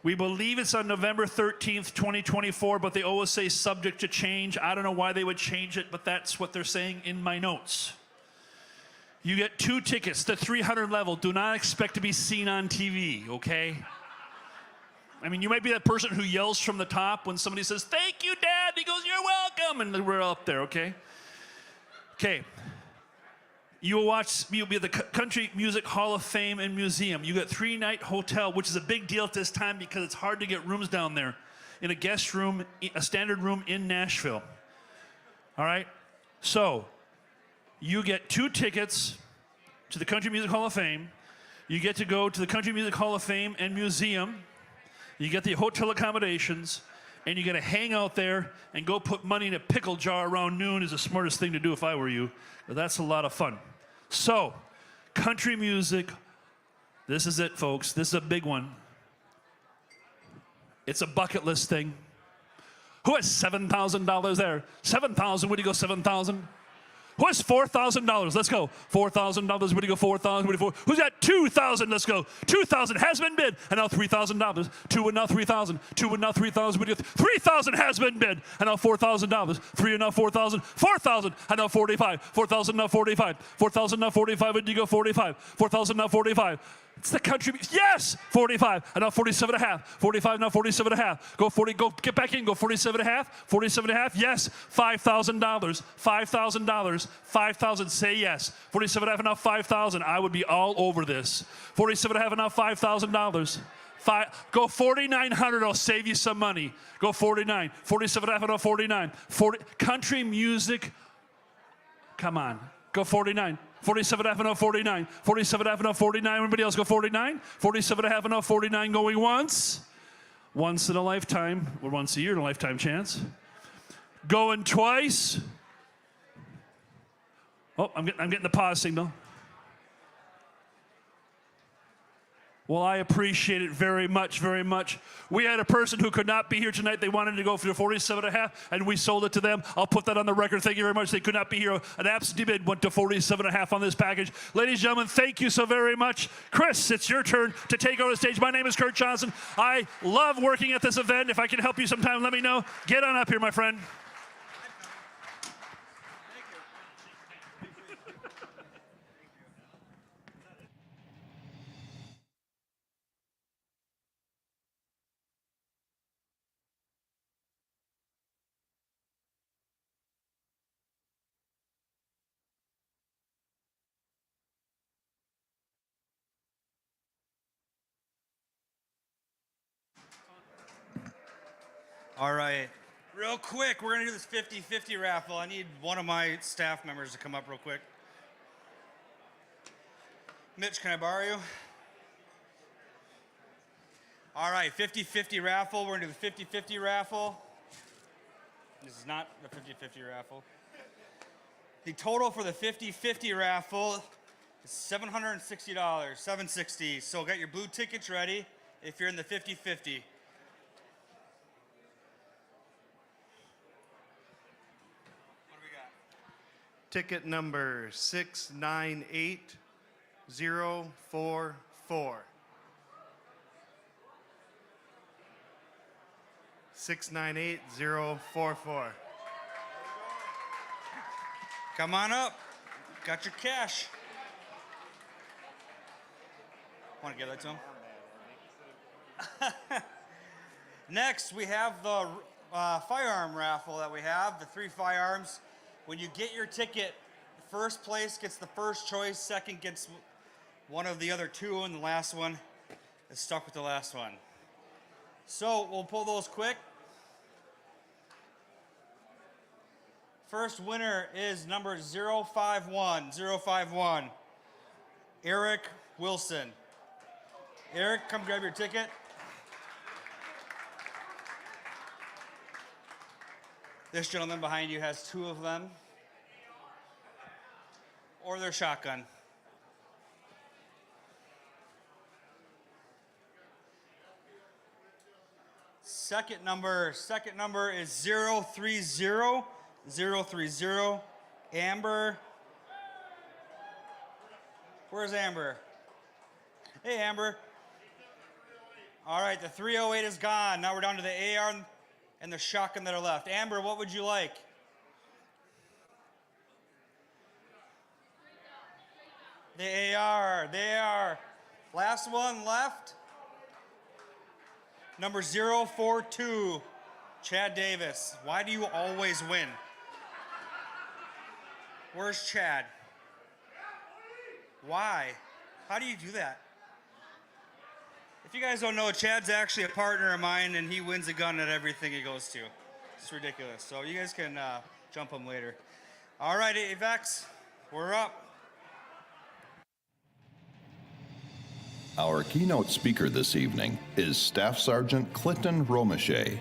We believe it's on November 13th, 2024, but they always say subject to change. I don't know why they would change it, but that's what they're saying in my notes. You get 2 tickets, the 300 level. Do not expect to be seen on TV, okay? I mean, you might be that person who yells from the top when somebody says, "Thank you, Dad." He goes, "You're welcome." And we're up there, okay? Okay. You'll be at the Country Music Hall of Fame and Museum. You get 3-night hotel, which is a big deal at this time because it's hard to get rooms down there in a guest room, a standard room in Nashville. All right? So, you get 2 tickets to the Country Music Hall of Fame. You get to go to the Country Music Hall of Fame and Museum. You get the hotel accommodations, and you get to hang out there and go put money in a pickle jar around noon is the smartest thing to do if I were you. But that's a lot of fun. So, country music, this is it, folks. This is a big one. It's a bucket list thing. Who has $7,000 there? 7,000, where do you go, 7,000? Who has $4,000? Let's go. $4,000, where do you go, 4,000? Who's got 2,000? Let's go. 2,000 has been bid, and now $3,000. 2 and now 3,000. 2 and now 3,000. Where do you go? 3,000 has been bid, and now $4,000. 3 and now 4,000. 4,000 and now 45. 4,000 now 45. 4,000 now 45. Where do you go? 45. 4,000 now 45. It's the country. Yes, 45. And now 47 and a half. 45 now 47 and a half. Go 40. Go get back in. Go 47 and a half. 47 and a half. Yes, $5,000. $5,000. 5,000. Say yes. 47 and a half and now 5,000. I would be all over this. 47 and a half and now $5,000. Go 4,900. I'll save you some money. Go 49. 47 and a half and now 49. 40. Country music. Come on. Go 49. 47 and a half and now 49. 47 and a half and now 49. Everybody else go 49. 47 and a half and now 49 going once. Once in a lifetime, or once a year in a lifetime chance. Going twice. Oh, I'm getting the pause signal. Well, I appreciate it very much, very much. We had a person who could not be here tonight. They wanted to go for the 47 and a half, and we sold it to them. I'll put that on the record. Thank you very much. They could not be here. An absentee bid went to 47 and a half on this package. Ladies and gentlemen, thank you so very much. Chris, it's your turn to take over the stage. My name is Kurt Johnson. I love working at this event. If I can help you sometime, let me know. Get on up here, my friend. All right, real quick, we're gonna do this 50-50 raffle. I need one of my staff members to come up real quick. Mitch, can I borrow you? All right, 50-50 raffle. We're gonna do the 50-50 raffle. This is not the 50-50 raffle. The total for the 50-50 raffle is $760, $760. So get your blue tickets ready if you're in the 50-50. Ticket number 698044. 698044. Come on up. Got your cash. Want to give that to him? Next, we have the firearm raffle that we have, the 3 firearms. When you get your ticket, first place gets the first choice, second gets one of the other 2, and the last one is stuck with the last one. So we'll pull those quick. First winner is number 051. Eric Wilson. Eric, come grab your ticket. This gentleman behind you has 2 of them, or their shotgun. Second number is 030. Amber. Where's Amber? Hey, Amber. All right, the 308 is gone. Now we're down to the AR and the shotgun that are left. Amber, what would you like? The AR. Last one left. Number 042, Chad Davis. Why do you always win? Where's Chad? Why? How do you do that? If you guys don't know, Chad's actually a partner of mine, and he wins a gun at everything he goes to. It's ridiculous. So you guys can jump him later. All right, AVEX, we're up. Our keynote speaker this evening is Staff Sergeant Clinton Romesha.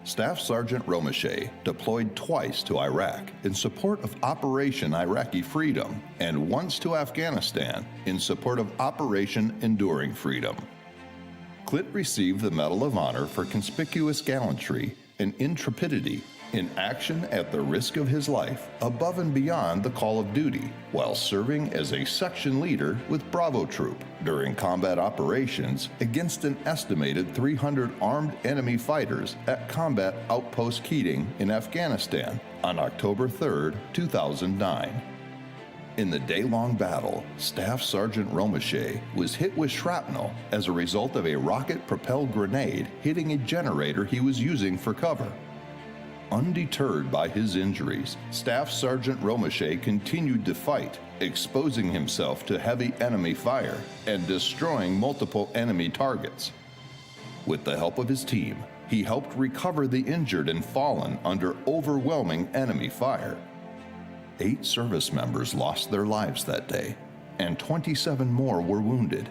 Staff Sergeant Romesha deployed twice to Iraq in support of Operation Iraqi Freedom and once to Afghanistan in support of Operation Enduring Freedom. Clint received the Medal of Honor for conspicuous gallantry and intrepidity in action at the risk of his life above and beyond the call of duty while serving as a section leader with Bravo Troop during combat operations against an estimated 300 armed enemy fighters at Combat Outpost Keating in Afghanistan on October 3, 2009. In the day-long battle, Staff Sergeant Romesha was hit with shrapnel as a result of a rocket-propelled grenade hitting a generator he was using for cover. Undeterred by his injuries, Staff Sergeant Romesha continued to fight, exposing himself to heavy enemy fire and destroying multiple enemy targets. With the help of his team, he helped recover the injured and fallen under overwhelming enemy fire. 8 service members lost their lives that day, and 27 more were wounded.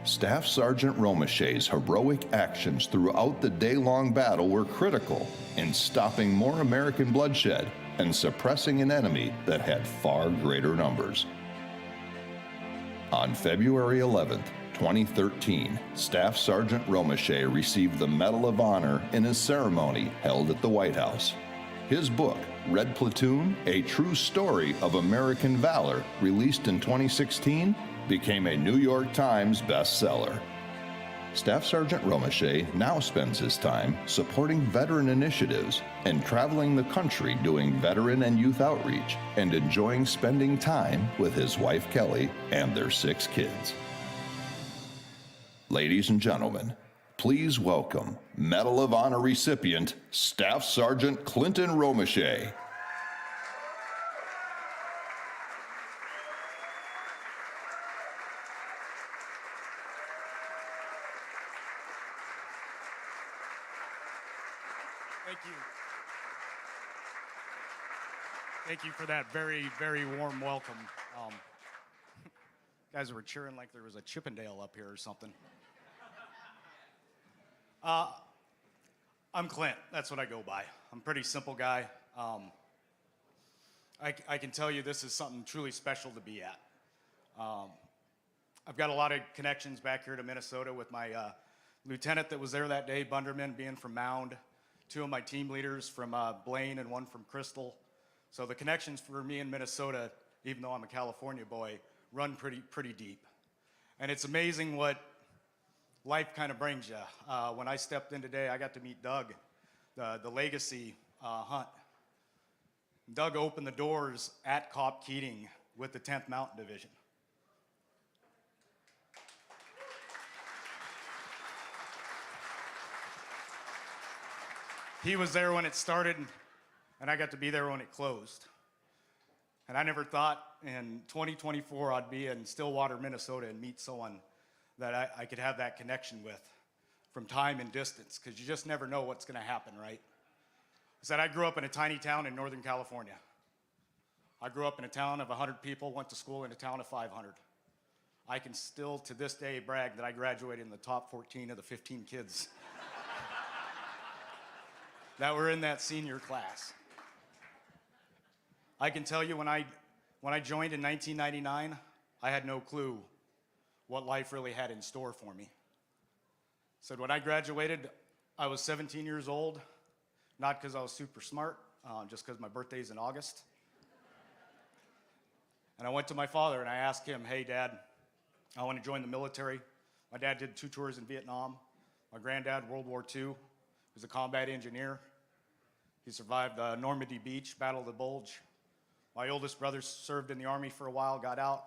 Staff Sergeant Romesha's heroic actions throughout the day-long battle were critical in stopping more American bloodshed and suppressing an enemy that had far greater numbers. On February 11, 2013, Staff Sergeant Romesha received the Medal of Honor in a ceremony held at the White House. His book, Red Platoon, A True Story of American Valor, released in 2016, became a New York Times bestseller. Staff Sergeant Romesha now spends his time supporting veteran initiatives and traveling the country doing veteran and youth outreach and enjoying spending time with his wife Kelly and their 6 kids. Ladies and gentlemen, please welcome Medal of Honor recipient Staff Sergeant Clinton Romesha. Thank you for that very, very warm welcome. Guys were cheering like there was a Chippendale up here or something. I'm Clint. That's what I go by. I'm a pretty simple guy. I can tell you this is something truly special to be at. I've got a lot of connections back here to Minnesota with my lieutenant that was there that day, Bunderman, being from Mound, 2 of my team leaders from Blaine and 1 from Crystal. So the connections for me in Minnesota, even though I'm a California boy, run pretty deep. And it's amazing what life kind of brings you. When I stepped in today, I got to meet Doug, the legacy hunt. Doug opened the doors at Cop Keating with the 10th Mountain Division. He was there when it started, and I got to be there when it closed. And I never thought in 2024 I'd be in Stillwater, Minnesota and meet someone that I could have that connection with from time and distance, because you just never know what's going to happen, right? I said I grew up in a tiny town in Northern California. I grew up in a town of 100 people, went to school in a town of 500. I can still, to this day, brag that I graduated in the top 14 of the 15 kids that were in that senior class. I can tell you when I joined in 1999, I had no clue what life really had in store for me. So when I graduated, I was 17 years old, not because I was super smart, just because my birthday's in August. And I went to my father and I asked him, hey, Dad, I want to join the military. My dad did 2 tours in Vietnam. My granddad, World War II, was a combat engineer. He survived Normandy Beach, Battle of the Bulge. My oldest brother served in the Army for a while, got out,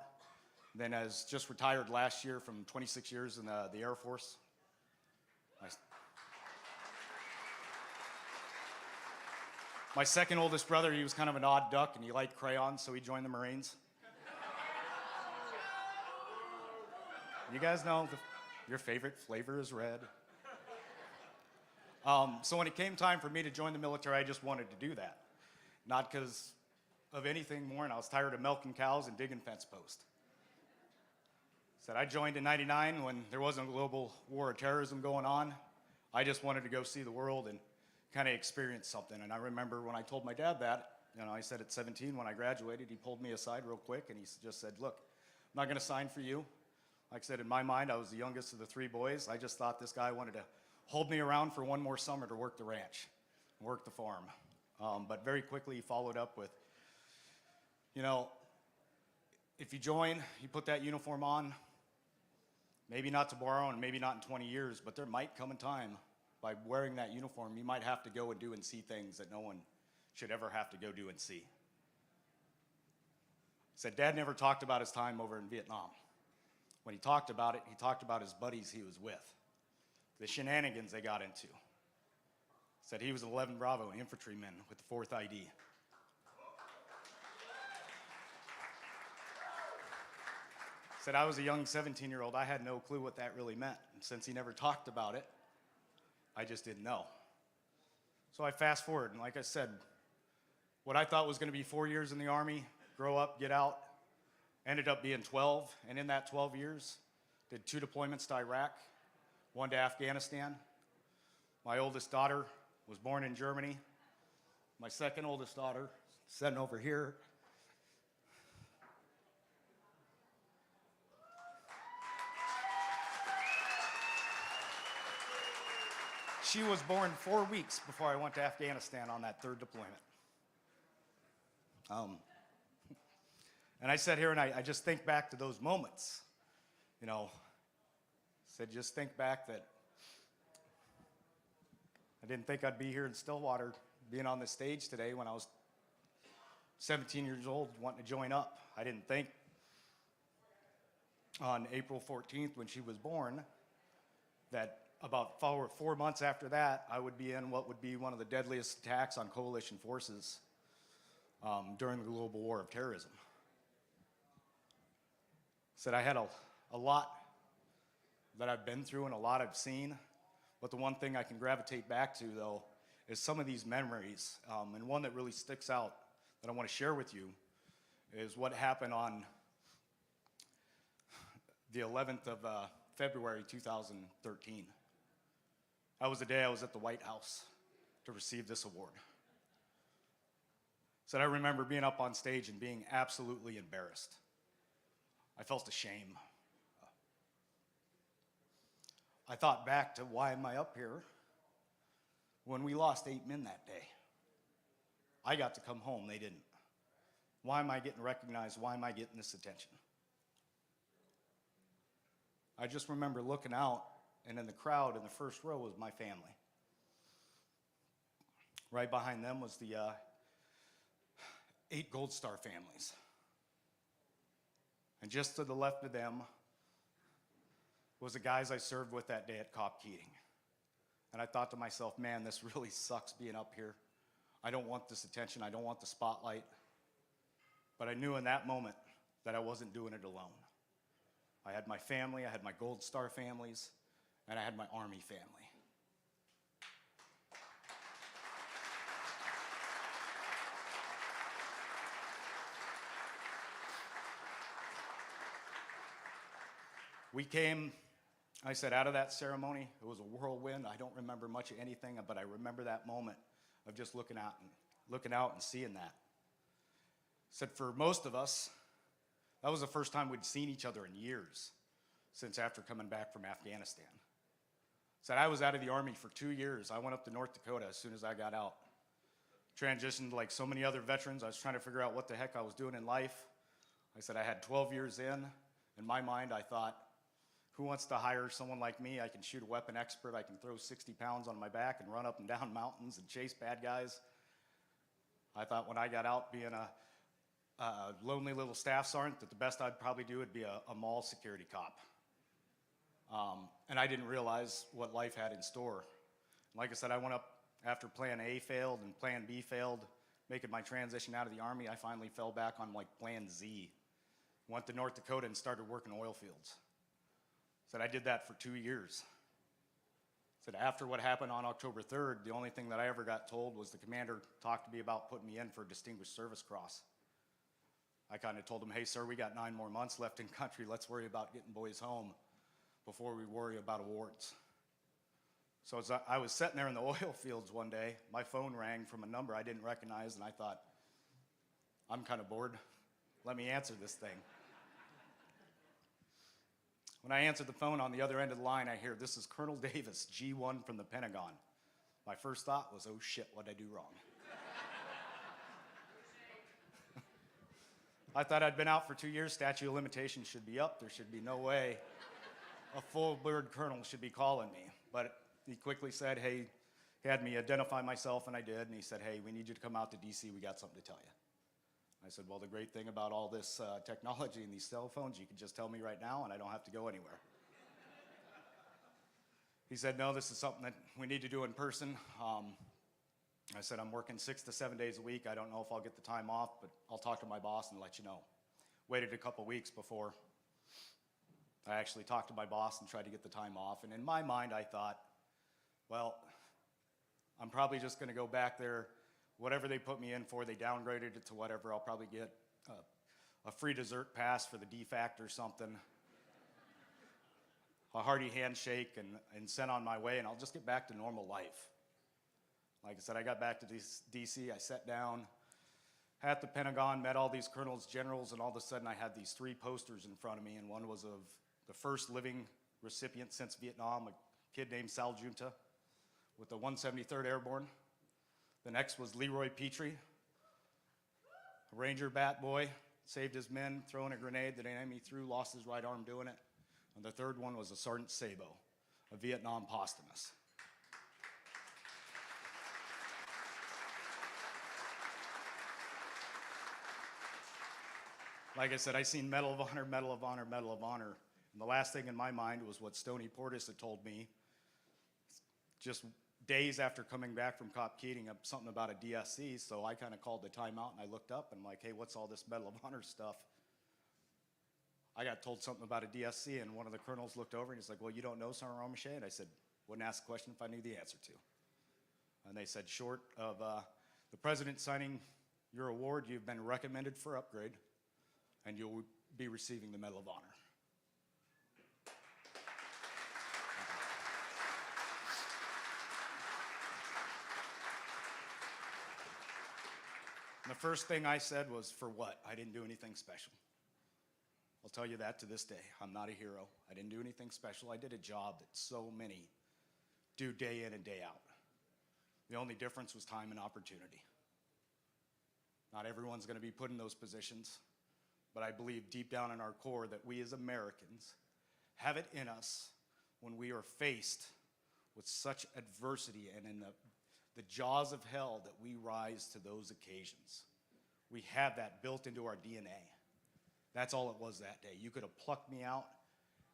then has just retired last year from 26 years in the Air Force. My second oldest brother, he was kind of an odd duck and he liked crayons, so he joined the Marines. You guys know your favorite flavor is red. So when it came time for me to join the military, I just wanted to do that. Not because of anything more, and I was tired of milking cows and digging fence posts. Said I joined in '99 when there wasn't a global war of terrorism going on. I just wanted to go see the world and kind of experience something. And I remember when I told my dad that, I said at 17 when I graduated, he pulled me aside real quick and he just said, look, I'm not going to sign for you. Like I said, in my mind, I was the youngest of the 3 boys. I just thought this guy wanted to hold me around for one more summer to work the ranch, work the farm. But very quickly he followed up with, if you join, you put that uniform on, maybe not to borrow and maybe not in 20 years, but there might come a time by wearing that uniform, you might have to go and do and see things that no one should ever have to go do and see. Said Dad never talked about his time over in Vietnam. When he talked about it, he talked about his buddies he was with, the shenanigans they got into. Said he was an 11 Bravo infantryman with the 4th ID. Said I was a young 17-year-old. I had no clue what that really meant. And since he never talked about it, I just didn't know. So I fast forward, and like I said, what I thought was going to be 4 years in the Army, grow up, get out, ended up being 12. And in that 12 years, did 2 deployments to Iraq, 1 to Afghanistan. My oldest daughter was born in Germany. My second oldest daughter, sitting over here, she was born 4 weeks before I went to Afghanistan on that 3rd deployment. And I sat here and I just think back to those moments. Said just think back that I didn't think I'd be here in Stillwater being on the stage today when I was 17 years old wanting to join up. I didn't think on April 14th when she was born that about 4 months after that, I would be in what would be one of the deadliest attacks on coalition forces during the global war of terrorism. Said I had a lot that I've been through and a lot I've seen, but the one thing I can gravitate back to, though, is some of these memories. And one that really sticks out that I want to share with you is what happened on the 11th of February 2013. That was the day I was at the White House to receive this award. Said I remember being up on stage and being absolutely embarrassed. I felt ashamed. I thought back to why am I up here when we lost 8 men that day. I got to come home, they didn't. Why am I getting recognized? Why am I getting this attention? I just remember looking out, and in the crowd in the first row was my family. Right behind them was the 8 Gold Star families. And just to the left of them was the guys I served with that day at Cop Keating. And I thought to myself, man, this really sucks being up here. I don't want this attention. I don't want the spotlight. But I knew in that moment that I wasn't doing it alone. I had my family, I had my Gold Star families, and I had my Army family. We came, I said, out of that ceremony. It was a whirlwind. I don't remember much of anything, but I remember that moment of just looking out and seeing that. Said for most of us, that was the first time we'd seen each other in years since after coming back from Afghanistan. Said I was out of the Army for 2 years. I went up to North Dakota as soon as I got out. Transitioned like so many other veterans. I was trying to figure out what the heck I was doing in life. I said I had 12 years in. In my mind, I thought, who wants to hire someone like me? I can shoot a weapon expert. I can throw 60 pounds on my back and run up and down mountains and chase bad guys. I thought when I got out being a lonely little staff sergeant that the best I'd probably do would be a mall security cop. And I didn't realize what life had in store. Like I said, I went up after plan A failed and plan B failed, making my transition out of the Army. I finally fell back on like plan Z. Went to North Dakota and started working oil fields. Said I did that for 2 years. Said after what happened on October 3rd, the only thing that I ever got told was the commander talked to me about putting me in for a Distinguished Service Cross. I kind of told him, hey sir, we got 9 more months left in country. Let's worry about getting boys home before we worry about awards. So as I was sitting there in the oil fields one day, my phone rang from a number I didn't recognize, and I thought, I'm kind of bored. Let me answer this thing. When I answered the phone on the other end of the line, I hear, this is Colonel Davis, G1 from the Pentagon. My first thought was, oh shit, what'd I do wrong? I thought I'd been out for 2 years, statute of limitations should be up. There should be no way a full-bird colonel should be calling me. But he quickly said, hey, he had me identify myself, and I did. And he said, hey, we need you to come out to DC. We got something to tell you. I said, well, the great thing about all this technology and these cell phones, you can just tell me right now, and I don't have to go anywhere. He said, no, this is something that we need to do in person. I said, I'm working 6 to 7 days a week. I don't know if I'll get the time off, but I'll talk to my boss and let you know. Waited a couple weeks before I actually talked to my boss and tried to get the time off. And in my mind, I thought, well, I'm probably just going to go back there. Whatever they put me in for, they downgraded it to whatever. I'll probably get a free dessert pass for the DFAC or something, a hearty handshake, and sent on my way, and I'll just get back to normal life. Like I said, I got back to DC, I sat down at the Pentagon, met all these colonels, generals, and all of a sudden I had these 3 posters in front of me, and one was of the first living recipient since Vietnam, a kid named Sal Junta with the 173rd Airborne. The next was Leroy Petrie, a Ranger bat boy, saved his men throwing a grenade that an enemy threw, lost his right arm doing it. And the third one was a Sergeant Sabo, a Vietnam posthumous. Like I said, I seen Medal of Honor, Medal of Honor, Medal of Honor. And the last thing in my mind was what Stoney Portis had told me just days after coming back from Cop Keating, something about a DSC. So I kind of called the timeout and I looked up and I'm like, hey, what's all this Medal of Honor stuff? I got told something about a DSC, and one of the colonels looked over and he's like, well, you don't know Sergeant Romesha? And I said, wouldn't ask the question if I knew the answer to. And they said, short of the president signing your award, you've been recommended for upgrade, and you'll be receiving the Medal of Honor. And the first thing I said was, for what? I didn't do anything special. I'll tell you that to this day. I'm not a hero. I didn't do anything special. I did a job that so many do day in and day out. The only difference was time and opportunity. Not everyone's going to be put in those positions, but I believe deep down in our core that we as Americans have it in us when we are faced with such adversity and in the jaws of hell that we rise to those occasions. We have that built into our DNA. That's all it was that day. You could have plucked me out,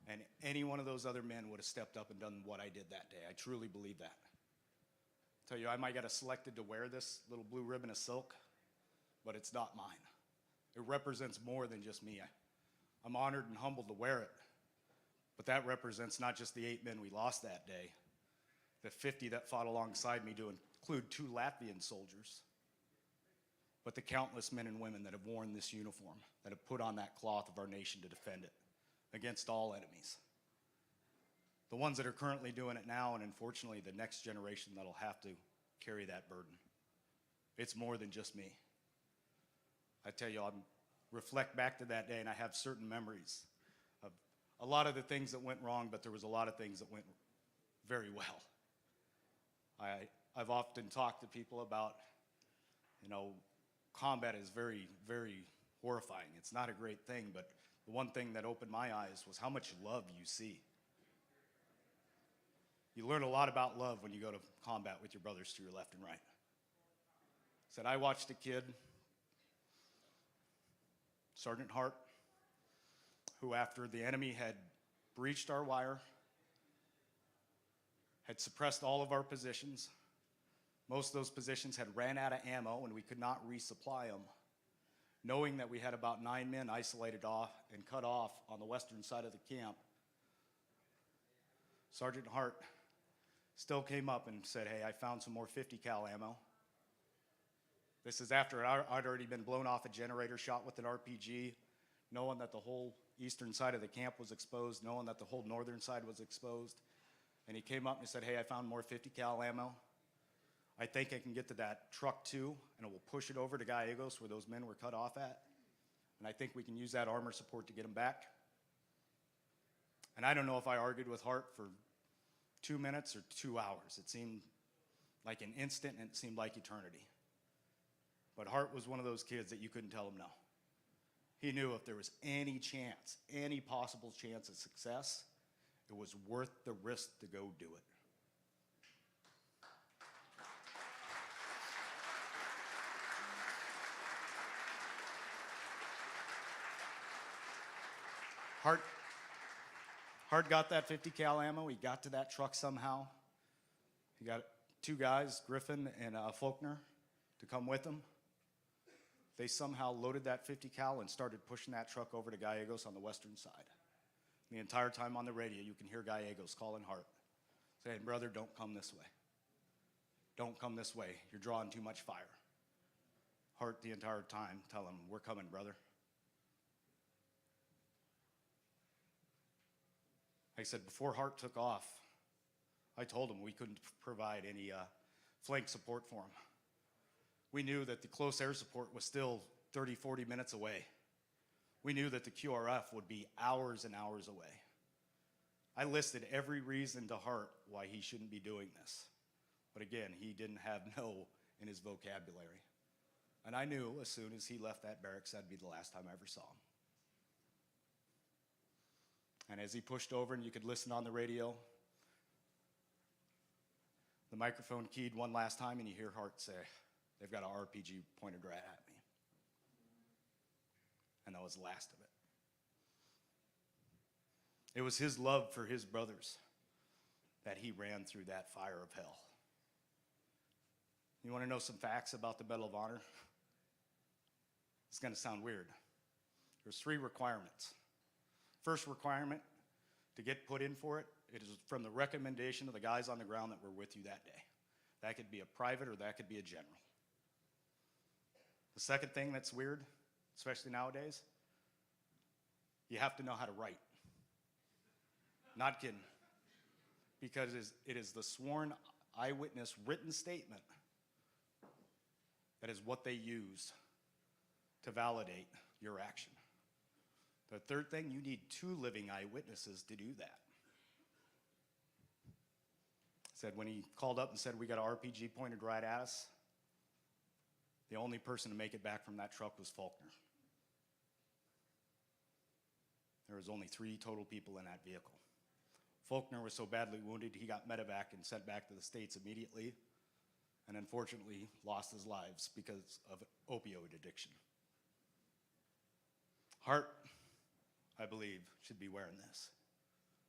and any one of those other men would have stepped up and done what I did that day. I truly believe that. I tell you, I might get selected to wear this little blue ribbon of silk, but it's not mine. It represents more than just me. I'm honored and humbled to wear it, but that represents not just the 8 men we lost that day, the 50 that fought alongside me to include 2 Latvian soldiers, but the countless men and women that have worn this uniform, that have put on that cloth of our nation to defend it against all enemies. The ones that are currently doing it now, and unfortunately the next generation that'll have to carry that burden. It's more than just me. I tell you, I reflect back to that day, and I have certain memories of a lot of the things that went wrong, but there was a lot of things that went very well. I've often talked to people about, combat is very, very horrifying. It's not a great thing, but the one thing that opened my eyes was how much love you see. You learn a lot about love when you go to combat with your brothers to your left and right. Said I watched a kid, Sergeant Hart, who after the enemy had breached our wire, had suppressed all of our positions. Most of those positions had ran out of ammo and we could not resupply them. Knowing that we had about 9 men isolated off and cut off on the western side of the camp, Sergeant Hart still came up and said, hey, I found some more 50 cal ammo. This is after I'd already been blown off a generator, shot with an RPG, knowing that the whole eastern side of the camp was exposed, knowing that the whole northern side was exposed. And he came up and said, hey, I found more 50 cal ammo. I think I can get to that truck too, and it will push it over to Gallegos where those men were cut off at. And I think we can use that armor support to get them back. And I don't know if I argued with Hart for 2 minutes or 2 hours. It seemed like an instant and it seemed like eternity. But Hart was one of those kids that you couldn't tell him no. He knew if there was any chance, any possible chance of success, it was worth the risk to go do it. Hart got that 50 cal ammo. He got to that truck somehow. He got 2 guys, Griffin and Faulkner, to come with him. They somehow loaded that 50 cal and started pushing that truck over to Gallegos on the western side. The entire time on the radio, you can hear Gallegos calling Hart, saying, brother, don't come this way. Don't come this way. You're drawing too much fire. Hart the entire time telling him, we're coming, brother. Like I said, before Hart took off, I told him we couldn't provide any flank support for him. We knew that the close air support was still 30, 40 minutes away. We knew that the QRF would be hours and hours away. I listed every reason to Hart why he shouldn't be doing this. But again, he didn't have no in his vocabulary. And I knew as soon as he left that barracks, that'd be the last time I ever saw him. And as he pushed over and you could listen on the radio, the microphone keyed one last time and you hear Hart say, they've got an RPG pointed right at me. And that was the last of it. It was his love for his brothers that he ran through that fire of hell. You want to know some facts about the Medal of Honor? It's going to sound weird. There's 3 requirements. First requirement to get put in for it, it is from the recommendation of the guys on the ground that were with you that day. That could be a private or that could be a general. The second thing that's weird, especially nowadays, you have to know how to write. Not kidding. Because it is the sworn eyewitness written statement that is what they use to validate your action. The third thing, you need 2 living eyewitnesses to do that. Said when he called up and said, we got an RPG pointed right at us, the only person to make it back from that truck was Faulkner. There was only 3 total people in that vehicle. Faulkner was so badly wounded, he got medevac and sent back to the States immediately, and unfortunately lost his lives because of opioid addiction. Hart, I believe, should be wearing this.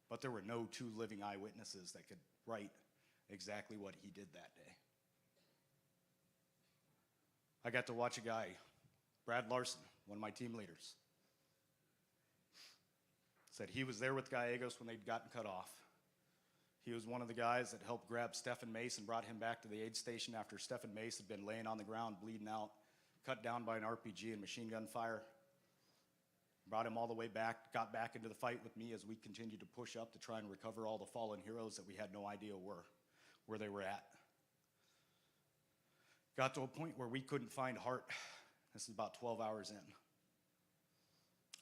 But there were no 2 living eyewitnesses that could write exactly what he did that day. I got to watch a guy, Brad Larson, one of my team leaders, said he was there with Gallegos when they'd gotten cut off. He was one of the guys that helped grab Stephen Mace and brought him back to the aid station after Stephen Mace had been laying on the ground bleeding out, cut down by an RPG and machine gun fire. Brought him all the way back, got back into the fight with me as we continued to push up to try and recover all the fallen heroes that we had no idea where they were at. Got to a point where we couldn't find Hart. This is about 12 hours in.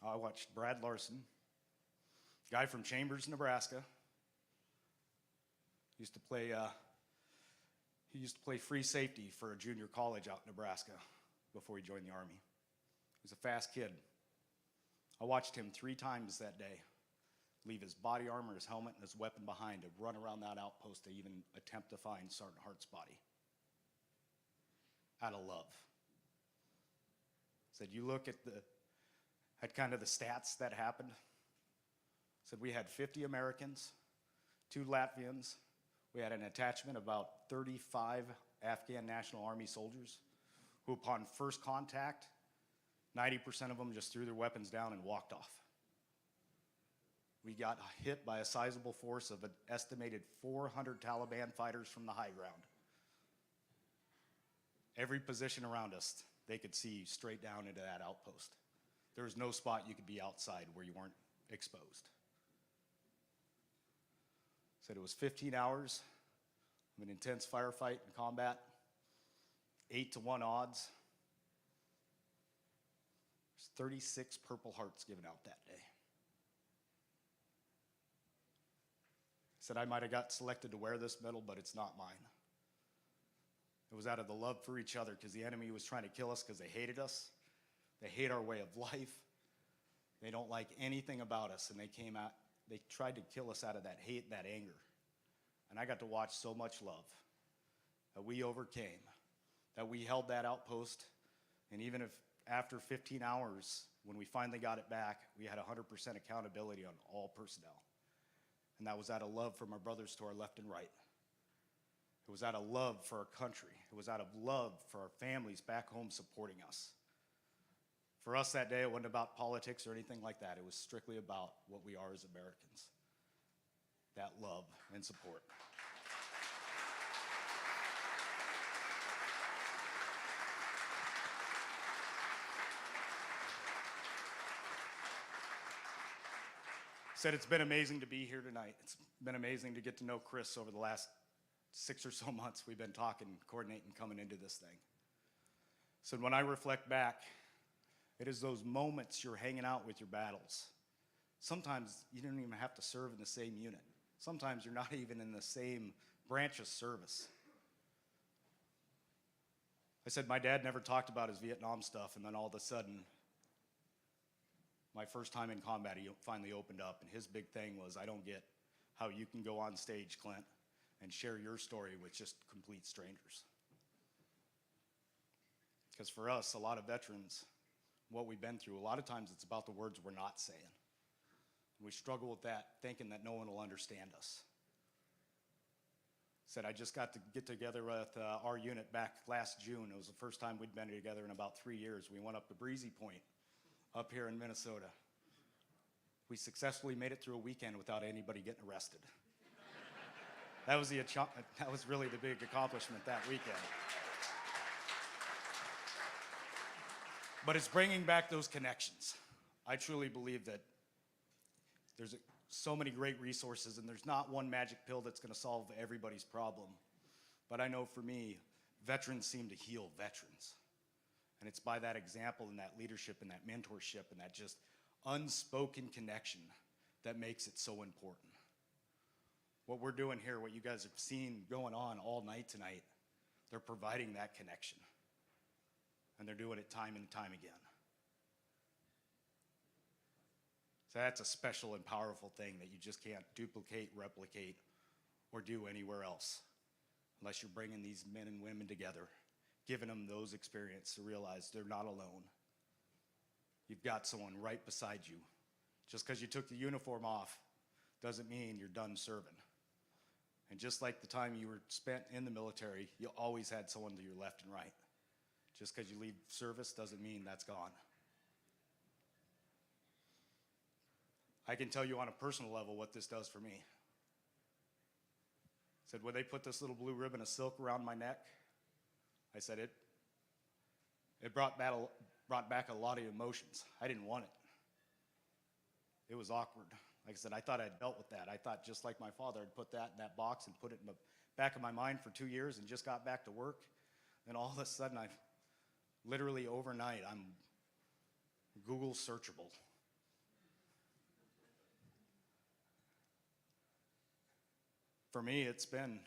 I watched Brad Larson, guy from Chambers, Nebraska. He used to play free safety for a junior college out in Nebraska before he joined the Army. He was a fast kid. I watched him 3 times that day leave his body armor, his helmet, and his weapon behind to run around that outpost to even attempt to find Sergeant Hart's body. Out of love. Said, you look at kind of the stats that happened. Said we had 50 Americans, 2 Latvians. We had an attachment of about 35 Afghan National Army soldiers who, upon first contact, 90% of them just threw their weapons down and walked off. We got hit by a sizable force of an estimated 400 Taliban fighters from the high ground. Every position around us, they could see straight down into that outpost. There was no spot you could be outside where you weren't exposed. Said it was 15 hours of an intense firefight and combat, 8-to-1 odds. There's 36 Purple Hearts given out that day. Said I might have got selected to wear this medal, but it's not mine. It was out of the love for each other, because the enemy was trying to kill us because they hated us. They hate our way of life. They don't like anything about us, and they tried to kill us out of that hate, that anger. And I got to watch so much love that we overcame, that we held that outpost, and even if after 15 hours, when we finally got it back, we had 100% accountability on all personnel. And that was out of love from our brothers to our left and right. It was out of love for our country. It was out of love for our families back home supporting us. For us that day, it wasn't about politics or anything like that. It was strictly about what we are as Americans. That love and support. Said it's been amazing to be here tonight. It's been amazing to get to know Chris over the last 6 or so months. We've been talking, coordinating, coming into this thing. So when I reflect back, it is those moments you're hanging out with your battles. Sometimes you don't even have to serve in the same unit. Sometimes you're not even in the same branch of service. I said my dad never talked about his Vietnam stuff, and then all of a sudden, my first time in combat, he finally opened up, and his big thing was, I don't get how you can go on stage, Clint, and share your story with just complete strangers. Because for us, a lot of veterans, what we've been through, a lot of times it's about the words we're not saying. We struggle with that, thinking that no one will understand us. Said I just got to get together with our unit back last June. It was the first time we'd been together in about 3 years. We went up to Breezy Point up here in Minnesota. We successfully made it through a weekend without anybody getting arrested. That was really the big accomplishment that weekend. But it's bringing back those connections. I truly believe that there's so many great resources, and there's not one magic pill that's going to solve everybody's problem. But I know for me, veterans seem to heal veterans. And it's by that example and that leadership and that mentorship and that just unspoken connection that makes it so important. What we're doing here, what you guys have seen going on all night tonight, they're providing that connection. And they're doing it time and time again. So that's a special and powerful thing that you just can't duplicate, replicate, or do anywhere else unless you're bringing these men and women together, giving them those experiences to realize they're not alone. You've got someone right beside you. Just because you took the uniform off doesn't mean you're done serving. And just like the time you were spent in the military, you always had someone to your left and right. Just because you leave service doesn't mean that's gone. I can tell you on a personal level what this does for me. Said when they put this little blue ribbon of silk around my neck, I said it brought back a lot of emotions. I didn't want it. It was awkward. Like I said, I thought I'd dealt with that. I thought just like my father, I'd put that in that box and put it in the back of my mind for 2 years and just got back to work. And all of a sudden, literally overnight, I'm Google searchable. For me, it's been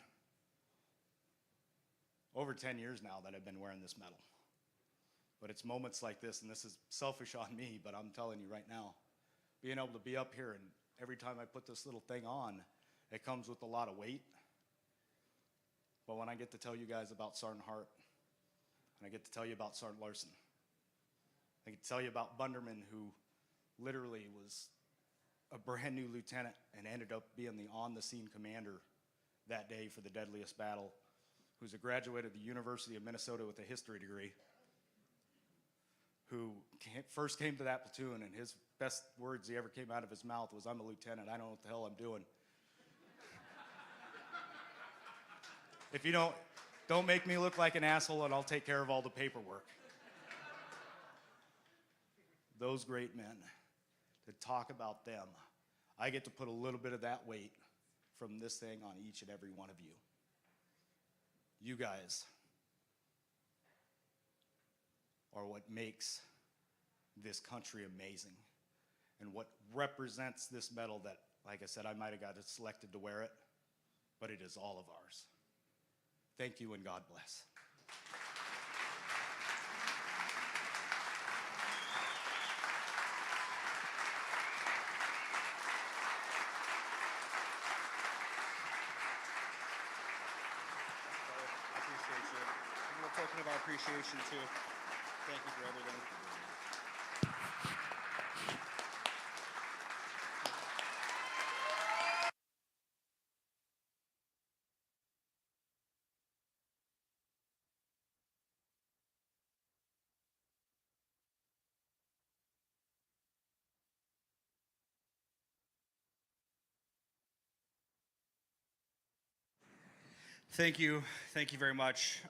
over 10 years now that I've been wearing this medal. But it's moments like this, and this is selfish on me, but I'm telling you right now, being able to be up here and every time I put this little thing on, it comes with a lot of weight. But when I get to tell you guys about Sergeant Hart, and I get to tell you about Sergeant Larson, I get to tell you about Bunderman, who literally was a brand new lieutenant and ended up being the on-the-scene commander that day for the deadliest battle, who's a graduate of the University of Minnesota with a history degree, who first came to that platoon, and his best words he ever came out of his mouth was, "I'm a lieutenant, I don't know what the hell I'm doing." If you don't make me look like an asshole and I'll take care of all the paperwork. Those great men, to talk about them, I get to put a little bit of that weight from this thing on each and every one of you. You guys are what makes this country amazing and what represents this medal that, like I said, I might have got selected to wear it, but it is all of ours. Thank you and God bless. I appreciate you. A little token of our appreciation too. Thank you for everything. Thank you. Thank you very much.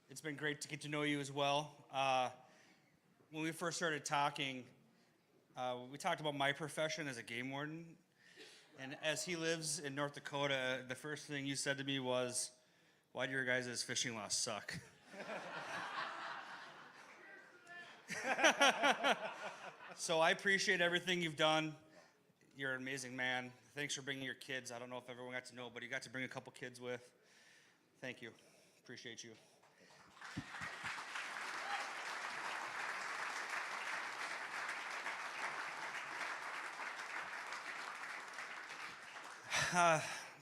It's been great to get to know you as well. When we first started talking, we talked about my profession as a game warden. And as he lives in North Dakota, the first thing you said to me was, "Why do your guys' fishing laws suck?" So I appreciate everything you've done. You're an amazing man. Thanks for bringing your kids. I don't know if everyone got to know, but you got to bring a couple kids with. Thank you. Appreciate you.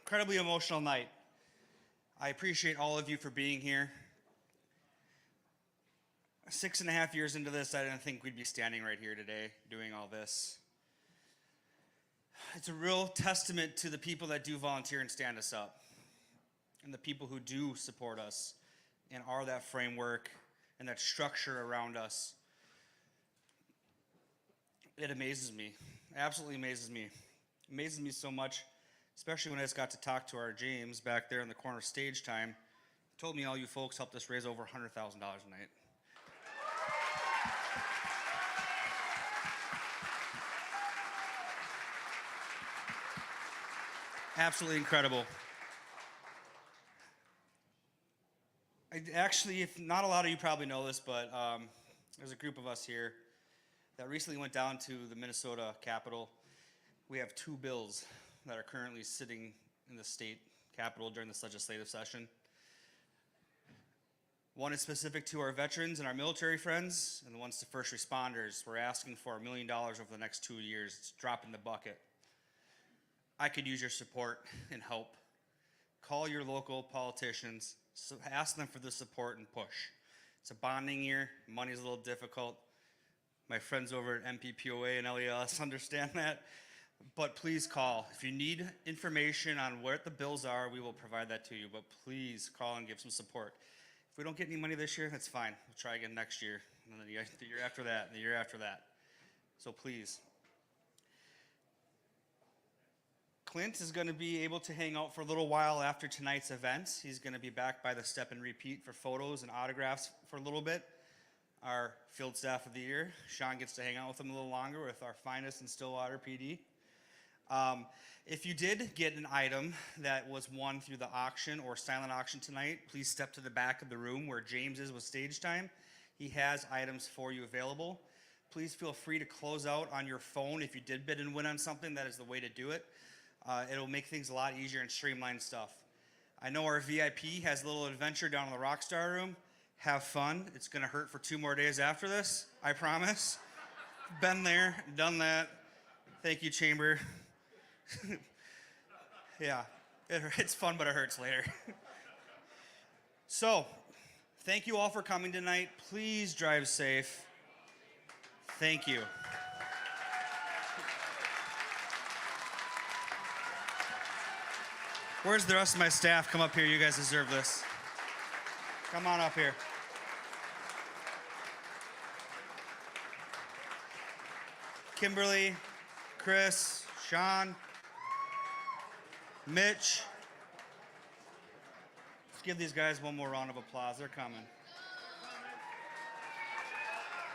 Incredibly emotional night. I appreciate all of you for being here. 6.5 years into this, I didn't think we'd be standing right here today doing all this. It's a real testament to the people that do volunteer and stand us up, and the people who do support us and are that framework and that structure around us. It amazes me, absolutely amazes me. Amazes me so much, especially when I just got to talk to our James back there in the corner stage time. He told me all you folks helped us raise over $100,000 a night. Absolutely incredible. Actually, if not a lot of you probably know this, but there's a group of us here that recently went down to the Minnesota Capitol. We have 2 bills that are currently sitting in the state capitol during this legislative session. One is specific to our veterans and our military friends, and the one's to first responders. We're asking for $1 million over the next 2 years. It's a drop in the bucket. I could use your support and help. Call your local politicians, ask them for the support and push. It's a bonding year, money's a little difficult. My friends over at MPPOA and LELS understand that, but please call. If you need information on what the bills are, we will provide that to you, but please call and give some support. If we don't get any money this year, that's fine. We'll try again next year, and then the year after that, and the year after that. So please. Clint is going to be able to hang out for a little while after tonight's event. He's going to be back by the step and repeat for photos and autographs for a little bit. Our field staff of the year, Sean, gets to hang out with him a little longer with our finest in Stillwater PD. If you did get an item that was won through the auction or silent auction tonight, please step to the back of the room where James is with stage time. He has items for you available. Please feel free to close out on your phone if you did bid and win on something. That is the way to do it. It'll make things a lot easier and streamline stuff. I know our VIP has a little adventure down in the Rockstar room. Have fun. It's going to hurt for 2 more days after this, I promise. Been there, done that. Thank you, Chamber. Yeah, it's fun, but it hurts later. So, thank you all for coming tonight. Please drive safe. Thank you. Where's the rest of my staff? Come up here. You guys deserve this. Come on up here. Kimberly, Chris, Sean, Mitch. Let's give these guys one more round of applause. They're coming.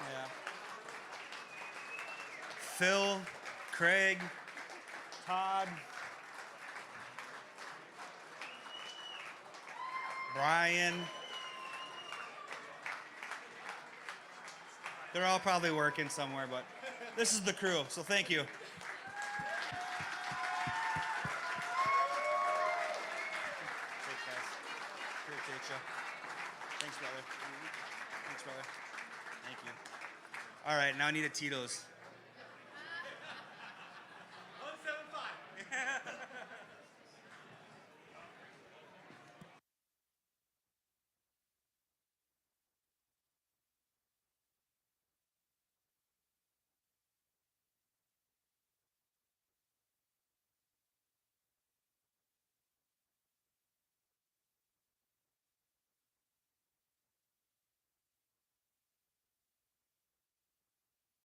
Yeah. Phil, Craig, Todd, Brian. They're all probably working somewhere, but this is the crew, so thank you. Thanks, guys. Appreciate you. Thanks, brother. Thanks, brother. Thank you. All right, now I need a Tito's.